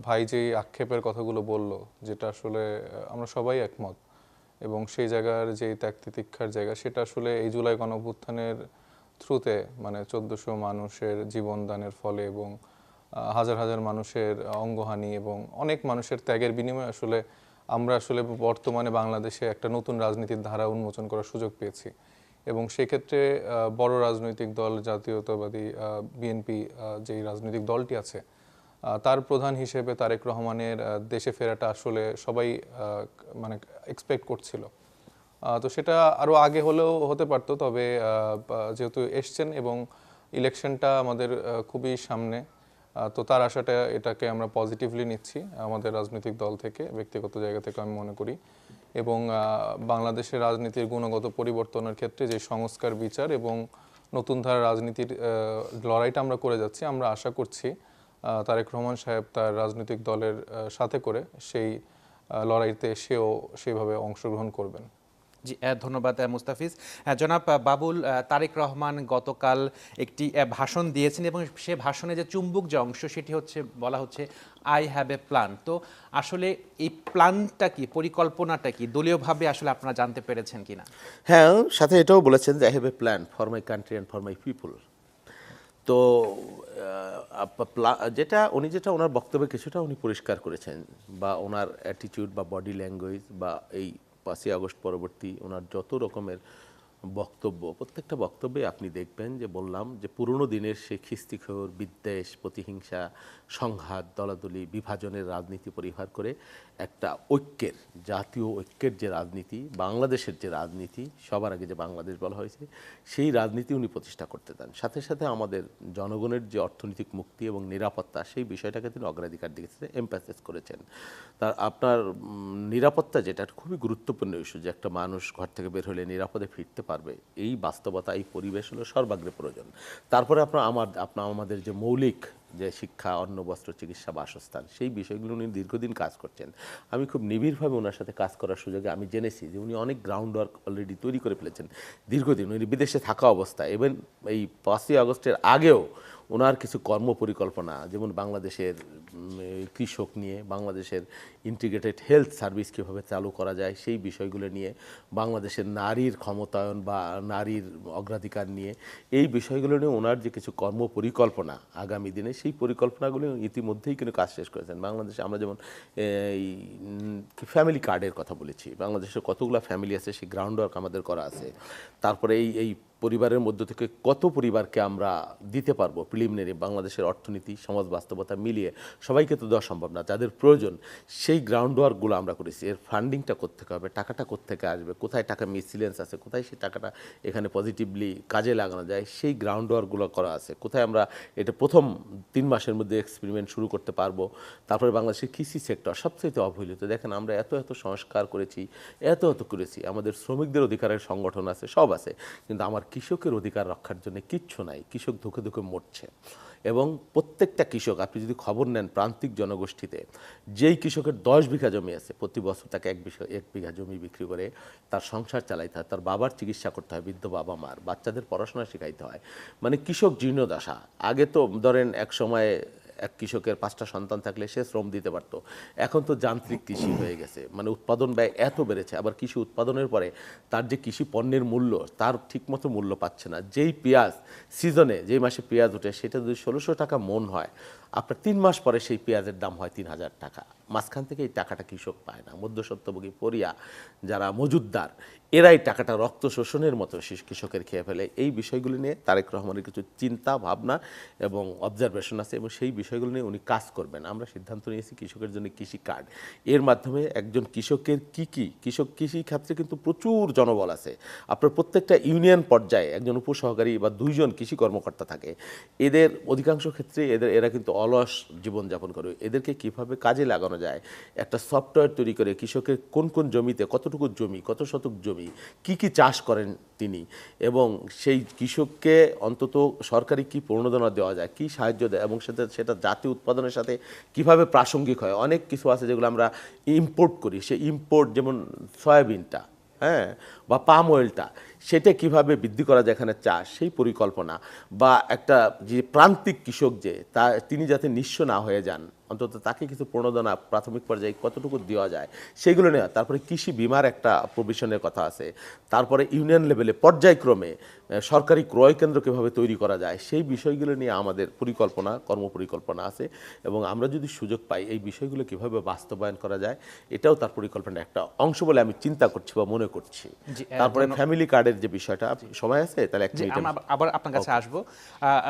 ভাই যেই আক্ষেপের কথাগুলো বলল, যেটা আসলে আমরা সবাই একমত, এবং সেই জায়গার যে ত্যাগ তিতিক্ষার জায়গা, সেটা আসলে এই জুলাই গণঅভ্যুত্থানের থ্রুতে, মানে 1400 মানুষের জীবনদানের ফলে এবং হাজার হাজার মানুষের অঙ্গহানি এবং অনেক মানুষের ত্যাগের বিনিময়ে আসলে আমরা আসলে বর্তমানে বাংলাদেশে একটা নতুন রাজনীতির ধারা উন্মোচন করার সুযোগ পেয়েছি। এবং সেক্ষেত্রে বড় রাজনৈতিক দল জাতীয়তাবাদী বিএনপি, যেই রাজনৈতিক দলটি আছে, তার প্রধান হিসেবে তারেক রহমানের দেশে ফেরাটা আসলে সবাই মানে এক্সপেক্ট করছিল। তো সেটা আরো আগে হলেও হতে পারতো, তবে যেহেতু এসছেন এবং ইলেকশনটা আমাদের খুবই সামনে, তো তার আশাটা এটাকে আমরা পজিটিভলি নিচ্ছি আমাদের রাজনৈতিক দল থেকে, ব্যক্তিগত জায়গা থেকে আমি মনে করি। এবং বাংলাদেশের রাজনীতির গুণগত পরিবর্তনের ক্ষেত্রে যে সংস্কার, বিচার এবং নতুন ধারা রাজনীতির লড়াইটা আমরা করে যাচ্ছি, আমরা আশা করছি তারেক রহমান সাহেব তার রাজনৈতিক দলের সাথে করে সেই লড়াইতে সেও সেইভাবে অংশগ্রহণ করবেন। জি, ধন্যবাদ মুস্তাফিজ। জনাব বাবুল, তারেক রহমান গতকাল একটি ভাষণ দিয়েছেন এবং সে ভাষণে যে চুম্বক যে অংশ সেটি হচ্ছে বলা হচ্ছে আই হ্যাভ এ প্ল্যান। তো আসলে এই প্ল্যানটা কি, পরিকল্পনাটা কি, দলীয়ভাবে আসলে আপনারা জানতে পেরেছেন কিনা? হ্যাঁ, সাথে এটাও বলেছেন যে I have a plan for my country and for my people. তো যেটা ওনার বক্তব্যে কিছুটা উনি পরিষ্কার করেছেন, বা ওনার অ্যাটিটিউড বা বডি ল্যাঙ্গুয়েজ বা এই 5ই আগস্ট পরবর্তী ওনার যত রকমের বক্তব্য, প্রত্যেকটা বক্তব্যে আপনি দেখবেন যে বললাম যে পুরনো দিনের সেই খিস্তিখোর, বিদ্বেষ, প্রতিহিংসা, সংঘাত, দলাদলি, বিভাজনের রাজনীতি পরিহার করে একটা ঐক্যের, জাতীয় ঐক্যের যে রাজনীতি, বাংলাদেশের যে রাজনীতি, সবার আগে যে বাংলাদেশ বলা হয়েছে, সেই রাজনীতি উনি প্রতিষ্ঠা করতে দেন। সাথে সাথে আমাদের জনগণের যে অর্থনৈতিক মুক্তি এবং নিরাপত্তা, সেই বিষয়টাকে তিনি অগ্রাধিকার দিয়েছে, এমফাসিস করেছেন। তার আপনার নিরাপত্তা যেটা খুবই গুরুত্বপূর্ণ ইস্যু, যে একটা মানুষ ঘর থেকে বের হলে নিরাপদে ফিরতে পারবে, এই বাস্তবতা, এই পরিবেশ হলো সর্বাগ্রে প্রয়োজন। তারপরে আমাদের যে মৌলিক যে শিক্ষা, অন্ন, বস্ত্র, চিকিৎসা, বাসস্থান, সেই বিষয়গুলো উনি দীর্ঘদিন কাজ করছেন। আমি খুব নিবিড়ভাবে ওনার সাথে কাজ করার সুযোগে আমি জেনেছি যে উনি অনেক গ্রাউন্ড ওয়ার্ক অলরেডি তৈরি করে ফেলেছেন দীর্ঘদিন, উনি বিদেশে থাকা অবস্থায়। এবং এই 5ই আগস্টের আগেও ওনার কিছু কর্ম পরিকল্পনা, যেমন বাংলাদেশের কৃষক নিয়ে, বাংলাদেশের ইন্টিগ্রেটেড হেলথ সার্ভিস কীভাবে চালু করা যায়, সেই বিষয়গুলো নিয়ে, বাংলাদেশের নারীর ক্ষমতায়ন বা নারীর অগ্রাধিকার নিয়ে, এই বিষয়গুলো নিয়ে ওনার যে কিছু কর্ম পরিকল্পনা আগামী দিনে, সেই পরিকল্পনাগুলো ইতিমধ্যেই কিন্তু কাজ শেষ করেছেন। বাংলাদেশে আমরা যেমন এই ফ্যামিলি কার্ডের কথা বলেছি, বাংলাদেশের কতগুলো ফ্যামিলি আছে, সেই গ্রাউন্ড ওয়ার্ক আমাদের করা আছে। তারপরে এই পরিবারের মধ্য থেকে কত পরিবারকে আমরা দিতে পারবো প্রিলিমিনারি, বাংলাদেশের অর্থনীতি, সমাজ বাস্তবতা মিলিয়ে সবাইকে তো দেওয়া সম্ভব না, যাদের প্রয়োজন, সেই গ্রাউন্ড ওয়ার্কগুলো আমরা করেছি। এর ফান্ডিংটা কোত্থেকে হবে, টাকাটা কোত্থেকে আসবে, কোথায় টাকা মিসিলেন্স আছে, কোথায় সেই টাকাটা এখানে পজিটিভলি কাজে লাগানো যায়, সেই গ্রাউন্ড ওয়ার্কগুলো করা আছে। কোথায় আমরা এটা প্রথম 3 মাসের মধ্যে এক্সপেরিমেন্ট শুরু করতে পারবো। তারপরে বাংলাদেশের কৃষি সেক্টর সবচেয়ে অবহেলিত। দেখেন, আমরা এত সংস্কার করেছি, এত করেছি, আমাদের শ্রমিকদের অধিকারের সংগঠন আছে, সব আছে, কিন্তু আমার কৃষকের অধিকার রক্ষার জন্য কিচ্ছু নাই। কৃষক ধুকে ধুকে মরছে। এবং প্রত্যেকটা কৃষক, আপনি যদি খবর নেন প্রান্তিক জনগোষ্ঠীতে, যেই কৃষকের 10 বিঘা জমি আছে, প্রতি বছর তাকে 1 বিঘা জমি বিক্রি করে তার সংসার চালাইতে হয়, তার বাবার চিকিৎসা করতে হয়, বৃদ্ধ বাবা মার, বাচ্চাদের পড়াশোনা শেখাইতে হয়। মানে কৃষক জীর্ণদশা। আগে তো ধরেন এক সময়ে এক কৃষকের 5টা সন্তান থাকলে সে শ্রম দিতে পারতো, এখন তো যান্ত্রিক কৃষি হয়ে গেছে, মানে উৎপাদন ব্যয় এত বেড়েছে। আবার কৃষি উৎপাদনের পরে তার যে কৃষি পণ্যের মূল্য, তার ঠিকমতো মূল্য পাচ্ছে না। যেই পেঁয়াজ সিজনে, যেই মাসে পেঁয়াজ ওঠে, সেটা যদি 1600 টাকা মন হয়, আপনার 3 মাস পরে সেই পেঁয়াজের দাম হয় 3000 টাকা। মাঝখান থেকে এই টাকাটা কৃষক পায় না। মধ্যস্বত্বভোগী পরিয়া যারা মজুদদার, এরাই টাকাটা রক্ত শোষণের মতো কৃষকের খেয়ে ফেলে। এই বিষয়গুলি নিয়ে তারেক রহমানের কিছু চিন্তা ভাবনা এবং অবজারভেশন আছে, এবং সেই বিষয়গুলো নিয়ে উনি কাজ করবেন। আমরা সিদ্ধান্ত নিয়েছি কৃষকের জন্য কৃষি কার্ড, এর মাধ্যমে একজন কৃষকের কৃষি ক্ষেত্রে কিন্তু প্রচুর জনবল আছে। আপনার প্রত্যেকটা ইউনিয়ন পর্যায়ে একজন উপসহকারী বা 2 জন কৃষি কর্মকর্তা থাকে। এদের অধিকাংশ ক্ষেত্রে এরা কিন্তু অলস জীবনযাপন করে। এদেরকে কিভাবে কাজে লাগানো যায়, একটা সফটওয়্যার তৈরি করে কৃষকের কোন কোন জমিতে কতটুকু জমি, কত শতক জমি, কি চাষ করেন তিনি, এবং সেই কৃষককে অন্তত সরকারি কি প্রণোদনা দেওয়া যায়, কি সাহায্য দেয়, এবং সেটা জাতীয় উৎপাদনের সাথে কিভাবে প্রাসঙ্গিক হয়। অনেক কিছু আছে যেগুলো আমরা ইম্পোর্ট করি, সেই ইম্পোর্ট, যেমন সয়াবিনটা, হ্যাঁ, বা পাম অয়েলটা, সেটা কিভাবে বৃদ্ধি করা যায় এখানে চাষ, সেই পরিকল্পনা, বা একটা যে প্রান্তিক কৃষক তিনি যাতে নিঃস্ব না হয়ে যান, অন্তত তাকে কিছু প্রণোদনা প্রাথমিক পর্যায়ে কতটুকু দেওয়া যায় সেগুলো নেওয়া। তারপরে কৃষি বিমার একটা প্রভিশনের কথা আছে। তারপরে ইউনিয়ন লেভেলে পর্যায়ক্রমে সরকারি ক্রয় কেন্দ্র কিভাবে তৈরি করা যায়, সেই বিষয়গুলো নিয়ে আমাদের পরিকল্পনা, কর্মপরিকল্পনা আছে এবং আমরা যদি সুযোগ পাই এই বিষয়গুলো কিভাবে বাস্তবায়ন করা যায় এটাও তার পরিকল্পনার একটা অংশ বলে আমি চিন্তা করছি বা মনে করছি। জি, তারপরে ফ্যামিলি কার্ডের যে বিষয়টা, সময় আছে তাহলে এক জি, মিনিট আমরা আবার আপনার কাছে আসবো।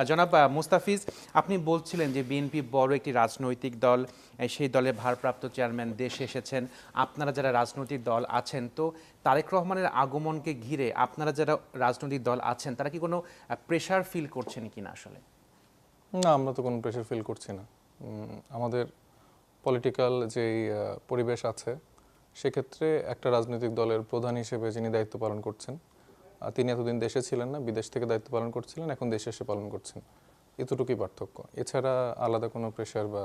জনাব মুস্তাফিজ, আপনি বলছিলেন যে বিএনপি বড় একটি রাজনৈতিক দল, সেই দলের ভারপ্রাপ্ত চেয়ারম্যান দেশে এসেছেন, আপনারা যারা রাজনৈতিক দল আছেন, তো তারেক রহমানের আগমনকে ঘিরে আপনারা যারা রাজনৈতিক দল আছেন তারা কি কোনো প্রেশার ফিল করছেন কিনা আসলে? না, আমরা তো কোনো প্রেশার ফিল করছি না। আমাদের পলিটিক্যাল যেই পরিবেশ আছে সেক্ষেত্রে একটা রাজনৈতিক দলের প্রধান হিসেবে যিনি দায়িত্ব পালন করছেন, তিনি এতদিন দেশে ছিলেন না, বিদেশ থেকে দায়িত্ব পালন করছিলেন, এখন দেশে এসে পালন করছেন, এতটুকুই পার্থক্য। এছাড়া আলাদা কোনো প্রেশার বা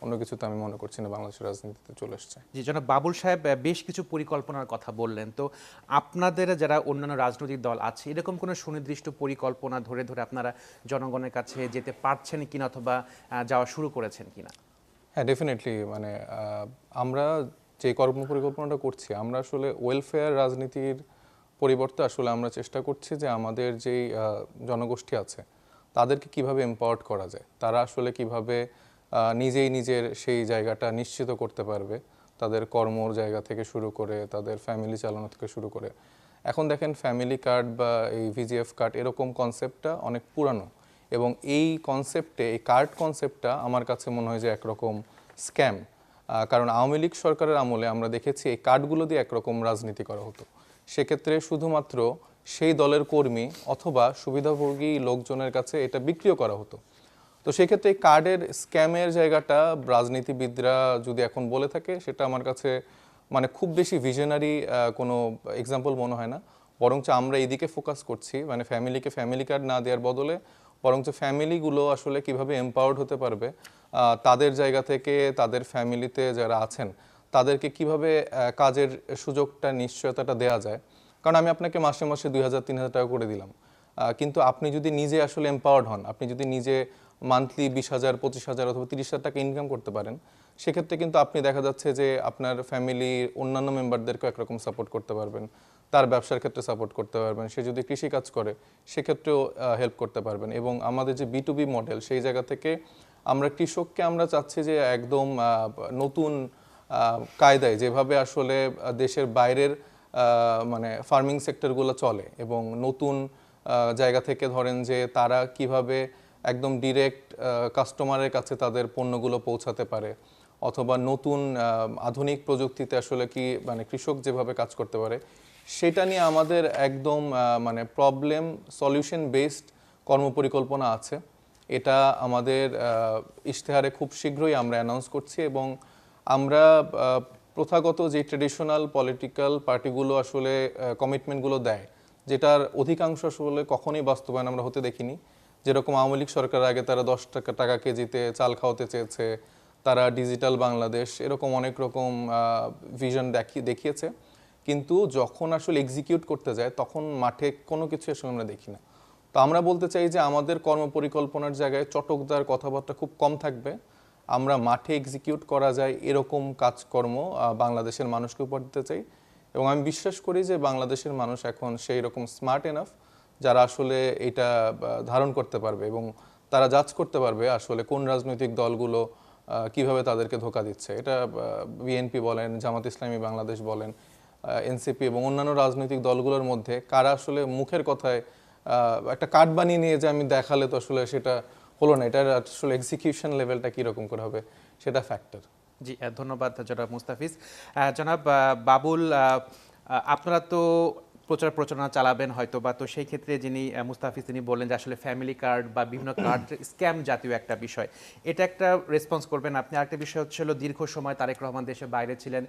অন্য কিছু তো আমি মনে করছি না বাংলাদেশের রাজনীতিতে চলে এসছে। জি, জনাব বাবুল সাহেব বেশ কিছু পরিকল্পনার কথা বললেন, তো আপনাদের যারা অন্যান্য রাজনৈতিক দল আছে এরকম কোনো সুনির্দিষ্ট পরিকল্পনা ধরে ধরে আপনারা জনগণের কাছে যেতে পারছেন কিনা অথবা যাওয়া শুরু করেছেন কিনা? হ্যাঁ, ডেফিনেটলি, মানে আমরা যে কর্ম পরিকল্পনাটা করছি, আমরা আসলে ওয়েলফেয়ার রাজনীতির পরিবর্তে আসলে আমরা চেষ্টা করছি যে আমাদের যেই জনগোষ্ঠী আছে তাদেরকে কিভাবে এম্পাওয়ার্ড করা যায়, তারা আসলে কিভাবে নিজেই নিজের সেই জায়গাটা নিশ্চিত করতে পারবে, তাদের কর্মর জায়গা থেকে শুরু করে তাদের ফ্যামিলি চালানো থেকে শুরু করে। এখন দেখেন ফ্যামিলি কার্ড বা এই ভিজিএফ কার্ড এরকম কনসেপ্টটা অনেক পুরানো, এবং এই কনসেপ্টে, এই কার্ড কনসেপ্টটা আমার কাছে মনে হয় যে একরকম স্ক্যাম। কারণ আওয়ামী লীগ সরকারের আমলে আমরা দেখেছি এই কার্ডগুলো দিয়ে একরকম রাজনীতি করা হতো। সেক্ষেত্রে শুধুমাত্র সেই দলের কর্মী অথবা সুবিধাভোগী লোকজনের কাছে এটা বিক্রিও করা হতো। তো সেক্ষেত্রে এই কার্ডের স্ক্যামের জায়গাটা রাজনীতিবিদরা যদি এখন বলে থাকে, সেটা আমার কাছে মানে খুব বেশি ভিশনারি কোনো এক্সাম্পল মনে হয় না। বরঞ্চ আমরা এইদিকে ফোকাস করছি, মানে ফ্যামিলিকে ফ্যামিলি কার্ড না দেওয়ার বদলে বরঞ্চ ফ্যামিলিগুলো আসলে কিভাবে এম্পাওয়ার্ড হতে পারবে, তাদের জায়গা থেকে তাদের ফ্যামিলিতে যারা আছেন তাদেরকে কিভাবে কাজের সুযোগটা, নিশ্চয়তাটা দেওয়া যায়। কারণ আমি আপনাকে মাসে মাসে 2000-3000 টাকা করে দিলাম, কিন্তু আপনি যদি নিজে আসলে এম্পাওয়ার্ড হন, আপনি যদি নিজে মান্থলি 20,000, 25,000 অথবা 30,000 টাকা ইনকাম করতে পারেন, সেক্ষেত্রে কিন্তু আপনি দেখা যাচ্ছে যে আপনার ফ্যামিলির অন্যান্য মেম্বারদেরকেও একরকম সাপোর্ট করতে পারবেন, তার ব্যবসার ক্ষেত্রে সাপোর্ট করতে পারবেন, সে যদি কৃষিকাজ করে সেক্ষেত্রেও হেল্প করতে পারবেন। এবং আমাদের যে B2B মডেল, সেই জায়গা থেকে আমরা কৃষককে আমরা চাচ্ছি যে একদম নতুন কায়দায় যেভাবে আসলে দেশের বাইরের মানে ফার্মিং সেক্টরগুলো চলে, এবং নতুন জায়গা থেকে ধরেন যে তারা কিভাবে একদম ডিরেক্ট কাস্টমারের কাছে তাদের পণ্যগুলো পৌঁছাতে পারে, অথবা নতুন আধুনিক প্রযুক্তিতে আসলে কি মানে কৃষক যেভাবে কাজ করতে পারে, সেটা নিয়ে আমাদের একদম মানে প্রবলেম সলিউশন বেসড কর্মপরিকল্পনা আছে। এটা আমাদের ইশতেহারে খুব শীঘ্রই আমরা অ্যানাউন্স করছি, এবং আমরা প্রথাগত যে ট্রেডিশনাল পলিটিক্যাল পার্টিগুলো আসলে কমিটমেন্টগুলো দেয়, যেটার অধিকাংশ আসলে কখনোই বাস্তবায়ন আমরা হতে দেখিনি। যেরকম আওয়ামী লীগ সরকার আগে তারা 10 টাকা কেজিতে চাল খাওয়াতে চেয়েছে, তারা ডিজিটাল বাংলাদেশ, এরকম অনেক রকম ভিশন দেখিয়েছে, কিন্তু যখন আসলে এক্সিকিউট করতে যায় তখন মাঠে কোনো কিছু আসলে আমরা দেখি না। তো আমরা বলতে চাই যে আমাদের কর্মপরিকল্পনার জায়গায় চটকদার কথাবার্তা খুব কম থাকবে, আমরা মাঠে এক্সিকিউট করা যায় এরকম কাজকর্ম বাংলাদেশের মানুষকে উপহার দিতে চাই। এবং আমি বিশ্বাস করি যে বাংলাদেশের মানুষ এখন সেই রকম স্মার্ট এনাফ যারা আসলে এটা ধারণ করতে পারবে, এবং তারা জাজ করতে পারবে আসলে কোন রাজনৈতিক দলগুলো কিভাবে তাদেরকে ধোঁকা দিচ্ছে। এটা বিএনপি বলেন, জামাত ইসলামী বাংলাদেশ বলেন, এনসিপি এবং অন্যান্য রাজনৈতিক দলগুলোর মধ্যে কারা আসলে মুখের কথায় একটা কার্ড বানিয়ে নিয়ে যে আমি দেখালে তো আসলে সেটা হলো না, এটার আসলে এক্সিকিউশন লেভেলটা কীরকম করে হবে সেটা ফ্যাক্টর। জি, ধন্যবাদ জনাব মুস্তাফিজ। জনাব বাবুল, আপনারা তো প্রচারণা চালাবেন হয়তো বা, তো সেই ক্ষেত্রে যিনি মুস্তাফিজ তিনি বললেন যে আসলে ফ্যামিলি কার্ড বা বিভিন্ন কার্ড স্ক্যাম জাতীয় একটা বিষয়, এটা একটা রেসপন্স করবেন আপনি। আরেকটা বিষয় হচ্ছে দীর্ঘ সময় তারেক রহমান দেশের বাইরে ছিলেন,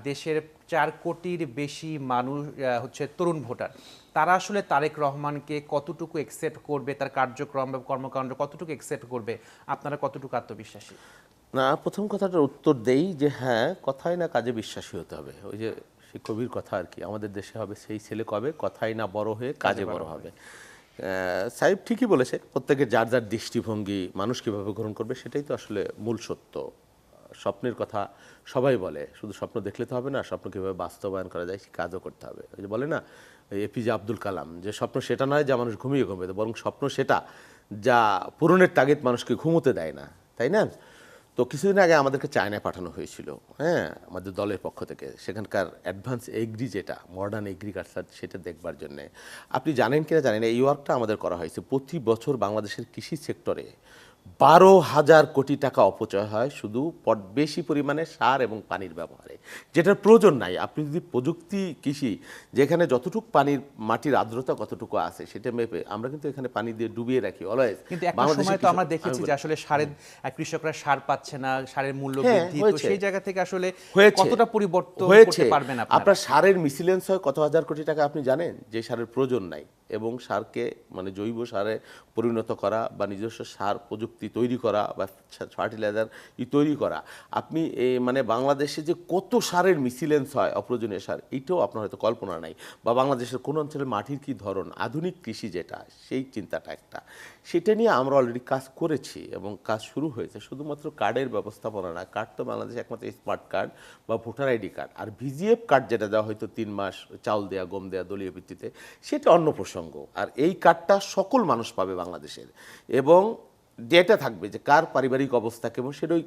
দেশের 4 কোটির বেশি মানুষ হচ্ছে তরুণ ভোটার, তারা আসলে তারেক রহমানকে কতটুকু একসেপ্ট করবে, তার কার্যক্রম বা কর্মকাণ্ড কতটুকু একসেপ্ট করবে, আপনারা কতটুকু আত্মবিশ্বাসী? না, প্রথম কথাটার উত্তর দেই যে হ্যাঁ, কথাই না কাজে বিশ্বাসী হতে হবে। ওই যে সেই কবির কথা আর কি, আমাদের দেশে হবে সেই ছেলে কবে, কথাই না বড় হয়ে কাজে বড় হবে। সাহেব ঠিকই বলেছে, প্রত্যেকের যার যার দৃষ্টিভঙ্গি মানুষ কীভাবে গ্রহণ করবে সেটাই তো আসলে মূল সত্য। স্বপ্নের কথা সবাই বলে, শুধু স্বপ্ন দেখলে তো হবে না, স্বপ্ন কীভাবে বাস্তবায়ন করা যায় সে কাজও করতে হবে। ওই যে বলে না, এপিজে আব্দুল কালাম, যে স্বপ্ন সেটা নয় যা মানুষ ঘুমিয়ে ঘুমিয়ে, বরং স্বপ্ন সেটা যা পূরণের তাগিদ মানুষকে ঘুমোতে দেয় না, তাই না? তো কিছুদিন আগে আমাদেরকে চায়নায় পাঠানো হয়েছিল, হ্যাঁ, আমাদের দলের পক্ষ থেকে, সেখানকার অ্যাডভান্স এগ্রি, যেটা মডার্ন এগ্রিকালচার, সেটা দেখবার জন্যে। আপনি জানেন কিনা জানেন, এই ওয়ার্কটা আমাদের করা হয়েছে। প্রতি বছর বাংলাদেশের কৃষি সেক্টরে 12,000 কোটি টাকা অপচয় হয় শুধু বেশি পরিমাণে সার এবং পানির ব্যবহারে, যেটার প্রয়োজন নাই। আপনি যদি প্রযুক্তি কৃষি, যেখানে যতটুকু পানির মাটির আর্দ্রতা কতটুকু আছে সেটা মেপে, আমরা কিন্তু এখানে পানি দিয়ে ডুবিয়ে রাখি অলওয়েজ। কিন্তু একটা সময় তো আমরা দেখেছি যে আসলে সারের কৃষকরা সার পাচ্ছে না, সারের মূল্য বৃদ্ধি, তো সেই জায়গা থেকে আসলে কতটা পরিবর্তন করতে পারবেন আপনারা? আপনার সারের মিসিলেন্স হয় কত হাজার কোটি টাকা, আপনি জানেন? যে সারের প্রয়োজন নাই, এবং সারকে মানে জৈব সারে পরিণত করা বা নিজস্ব সার প্রযুক্তি তৈরি করা বা ফার্টিলাইজার তৈরি করা, আপনি মানে বাংলাদেশে যে কত সারের মিসিলেন্স হয় অপ্রয়োজনীয় সার, এইটাও আপনার হয়তো কল্পনা নাই। বা বাংলাদেশের কোন অঞ্চলের মাটির কি ধরন, আধুনিক কৃষি যেটা, সেই চিন্তাটা একটা, সেটা নিয়ে আমরা অলরেডি কাজ করেছি এবং কাজ শুরু হয়েছে। শুধুমাত্র কার্ডের ব্যবস্থাপনা না, কার্ড তো বাংলাদেশে একমাত্র স্মার্ট কার্ড বা ভোটার আইডি কার্ড, আর ভিজিএফ কার্ড যেটা দেওয়া হয়তো 3 মাস চাউল দেয়া, গম দেয়া দলীয় ভিত্তিতে, সেটা অন্য প্রসঙ্গ। আর এই কার্ডটা সকল মানুষ পাবে বাংলাদেশের, এবং ডেটা থাকবে যে কার পারিবারিক অবস্থা কেমন, সেটা ওই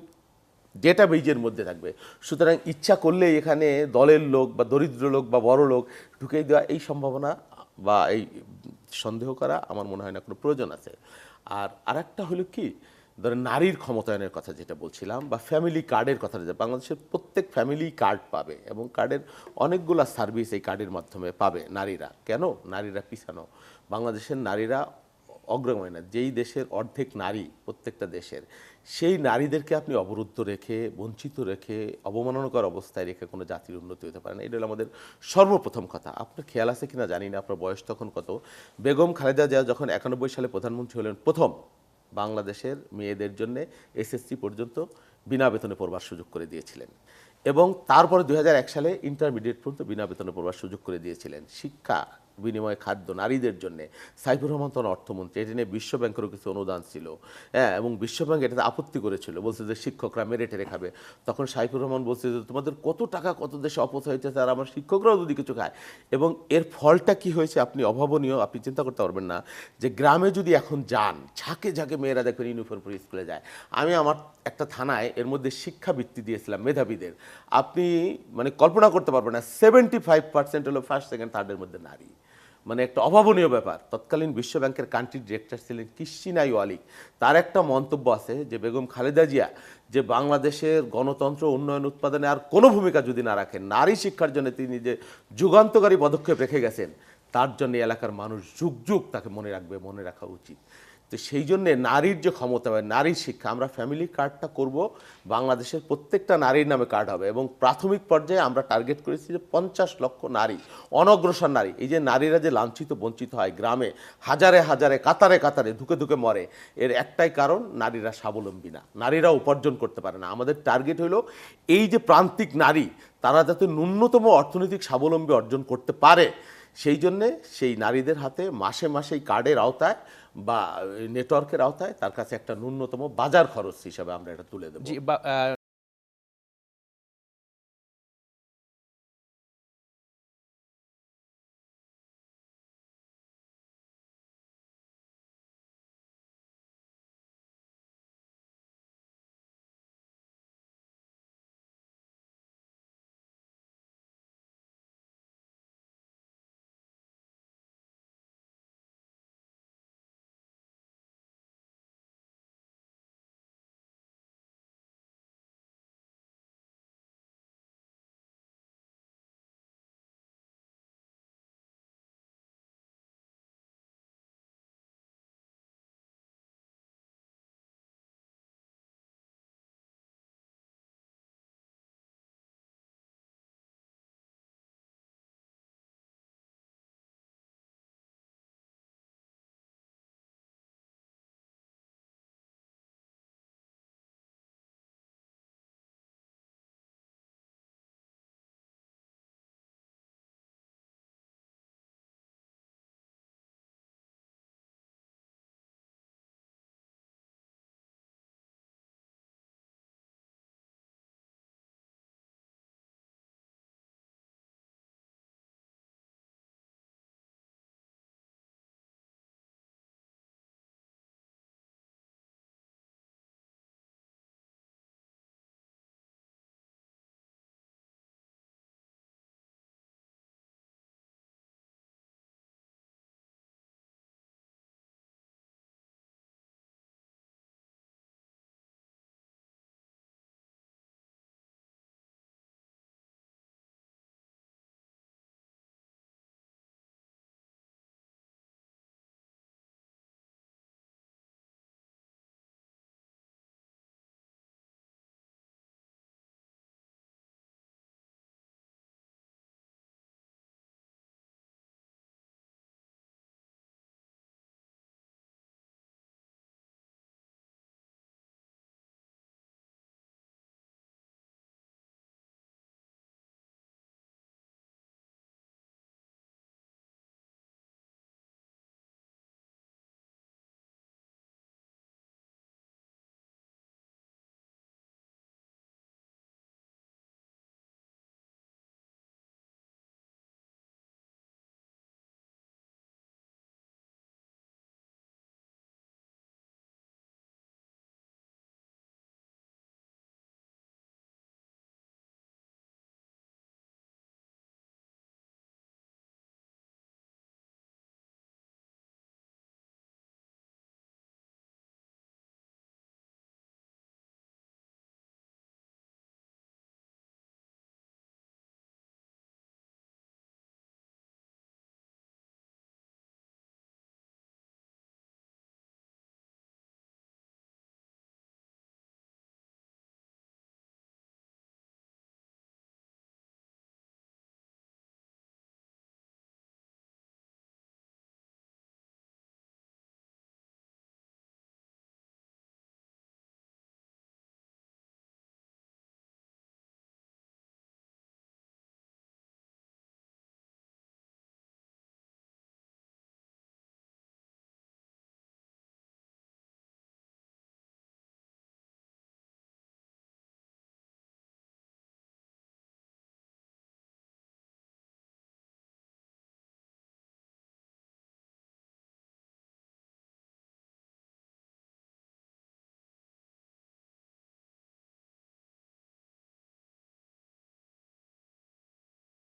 ডেটা বেজের মধ্যে থাকবে। সুতরাং ইচ্ছা করলে এখানে দলের লোক বা দরিদ্র লোক বা বড় লোক ঢুকিয়ে দেওয়া, এই সম্ভাবনা বা এই সন্দেহ করা আমার মনে হয় না কোনো প্রয়োজন আছে। আর আরেকটা হলো কি, ধরেন নারীর ক্ষমতায়নের কথা যেটা বলছিলাম, বা ফ্যামিলি কার্ডের কথা, বাংলাদেশের প্রত্যেক ফ্যামিলি কার্ড পাবে, এবং কার্ডের অনেকগুলো সার্ভিস এই কার্ডের মাধ্যমে পাবে নারীরা। কেন নারীরা পিছানো? বাংলাদেশের নারীরা অগ্রগণ্য না। যেই দেশের অর্ধেক নারী প্রত্যেকটা দেশের, সেই নারীদেরকে আপনি অবরুদ্ধ রেখে, বঞ্চিত রেখে, অবমাননাকর অবস্থায় রেখে কোনো জাতির উন্নতি হতে পারে না। এটা হলো আমাদের সর্বপ্রথম কথা। আপনার খেয়াল আছে কিনা জানি না, আপনার বয়স তখন কত, বেগম খালেদা জিয়া যখন 91 সালে প্রধানমন্ত্রী হলেন, প্রথম বাংলাদেশের মেয়েদের জন্য এসএসসি পর্যন্ত বিনা বেতনে পড়বার সুযোগ করে দিয়েছিলেন, এবং তারপরে 2001 সালে ইন্টারমিডিয়েট পর্যন্ত বিনা বেতনে পড়বার সুযোগ করে দিয়েছিলেন। শিক্ষা বিনিময়ে খাদ্য নারীদের জন্য সাইফুর রহমান তখন অর্থমন্ত্রী, এটা নিয়ে বিশ্ব ব্যাংকেরও কিছু অনুদান ছিল, হ্যাঁ, এবং বিশ্ব ব্যাংক এটাতে আপত্তি করেছিল, বলছে যে শিক্ষকরা মেরে টেরে খাবে। তখন সাইফুর রহমান বলছে যে তোমাদের কত টাকা কত দেশে অপচয় হইতেছে, আর আমার শিক্ষকরাও যদি কিছু খায়। এবং এর ফলটা কি হয়েছে আপনি অভাবনীয়, আপনি চিন্তা করতে পারবেন না। যে গ্রামে যদি এখন যান, ঝাঁকে ঝাঁকে মেয়েরা দেখবেন ইউনিফর্ম পরে স্কুলে যায়। আমি আমার একটা থানায় এর মধ্যে শিক্ষাবৃত্তি দিয়েছিলাম মেধাবীদের, আপনি মানে কল্পনা করতে পারবেন না, 75% হলো ফার্স্ট সেকেন্ড থার্ডের মধ্যে নারী। মানে একটা অভাবনীয় ব্যাপার। তৎকালীন বিশ্ব ব্যাংকের কান্ট্রি ডিরেক্টর ছিলেন ক্রিশ্চিনা ওয়ালিক, তার একটা মন্তব্য আছে যে বেগম খালেদা জিয়া যে বাংলাদেশের গণতন্ত্র উন্নয়ন উৎপাদনে আর কোনো ভূমিকা যদি না রাখেন, নারী শিক্ষার জন্য তিনি যে যুগান্তকারী পদক্ষেপ রেখে গেছেন, তার জন্য এলাকার মানুষ যুগ যুগ তাকে মনে রাখবে, মনে রাখা উচিত। তো সেই জন্যে নারীর যে ক্ষমতা হয়, নারীর শিক্ষা, আমরা ফ্যামিলি কার্ডটা করব, বাংলাদেশের প্রত্যেকটা নারীর নামে কার্ড হবে, এবং প্রাথমিক পর্যায়ে আমরা টার্গেট করেছি যে 50 লক্ষ নারী, অনগ্রসর নারী। এই যে নারীরা যে লাঞ্ছিত বঞ্চিত হয় গ্রামে, হাজারে হাজারে কাতারে কাতারে ধুকে ধুকে মরে, এর একটাই কারণ, নারীরা স্বাবলম্বী না, নারীরা উপার্জন করতে পারে না। আমাদের টার্গেট হলো এই যে প্রান্তিক নারী, তারা যাতে ন্যূনতম অর্থনৈতিক স্বাবলম্বী অর্জন করতে পারে, সেই জন্যে সেই নারীদের হাতে মাসে মাসে এই কার্ডের আওতায় বা নেটওয়ার্কের আওতায় তার কাছে একটা ন্যূনতম বাজার খরচ হিসাবে আমরা এটা তুলে দেবো। জি,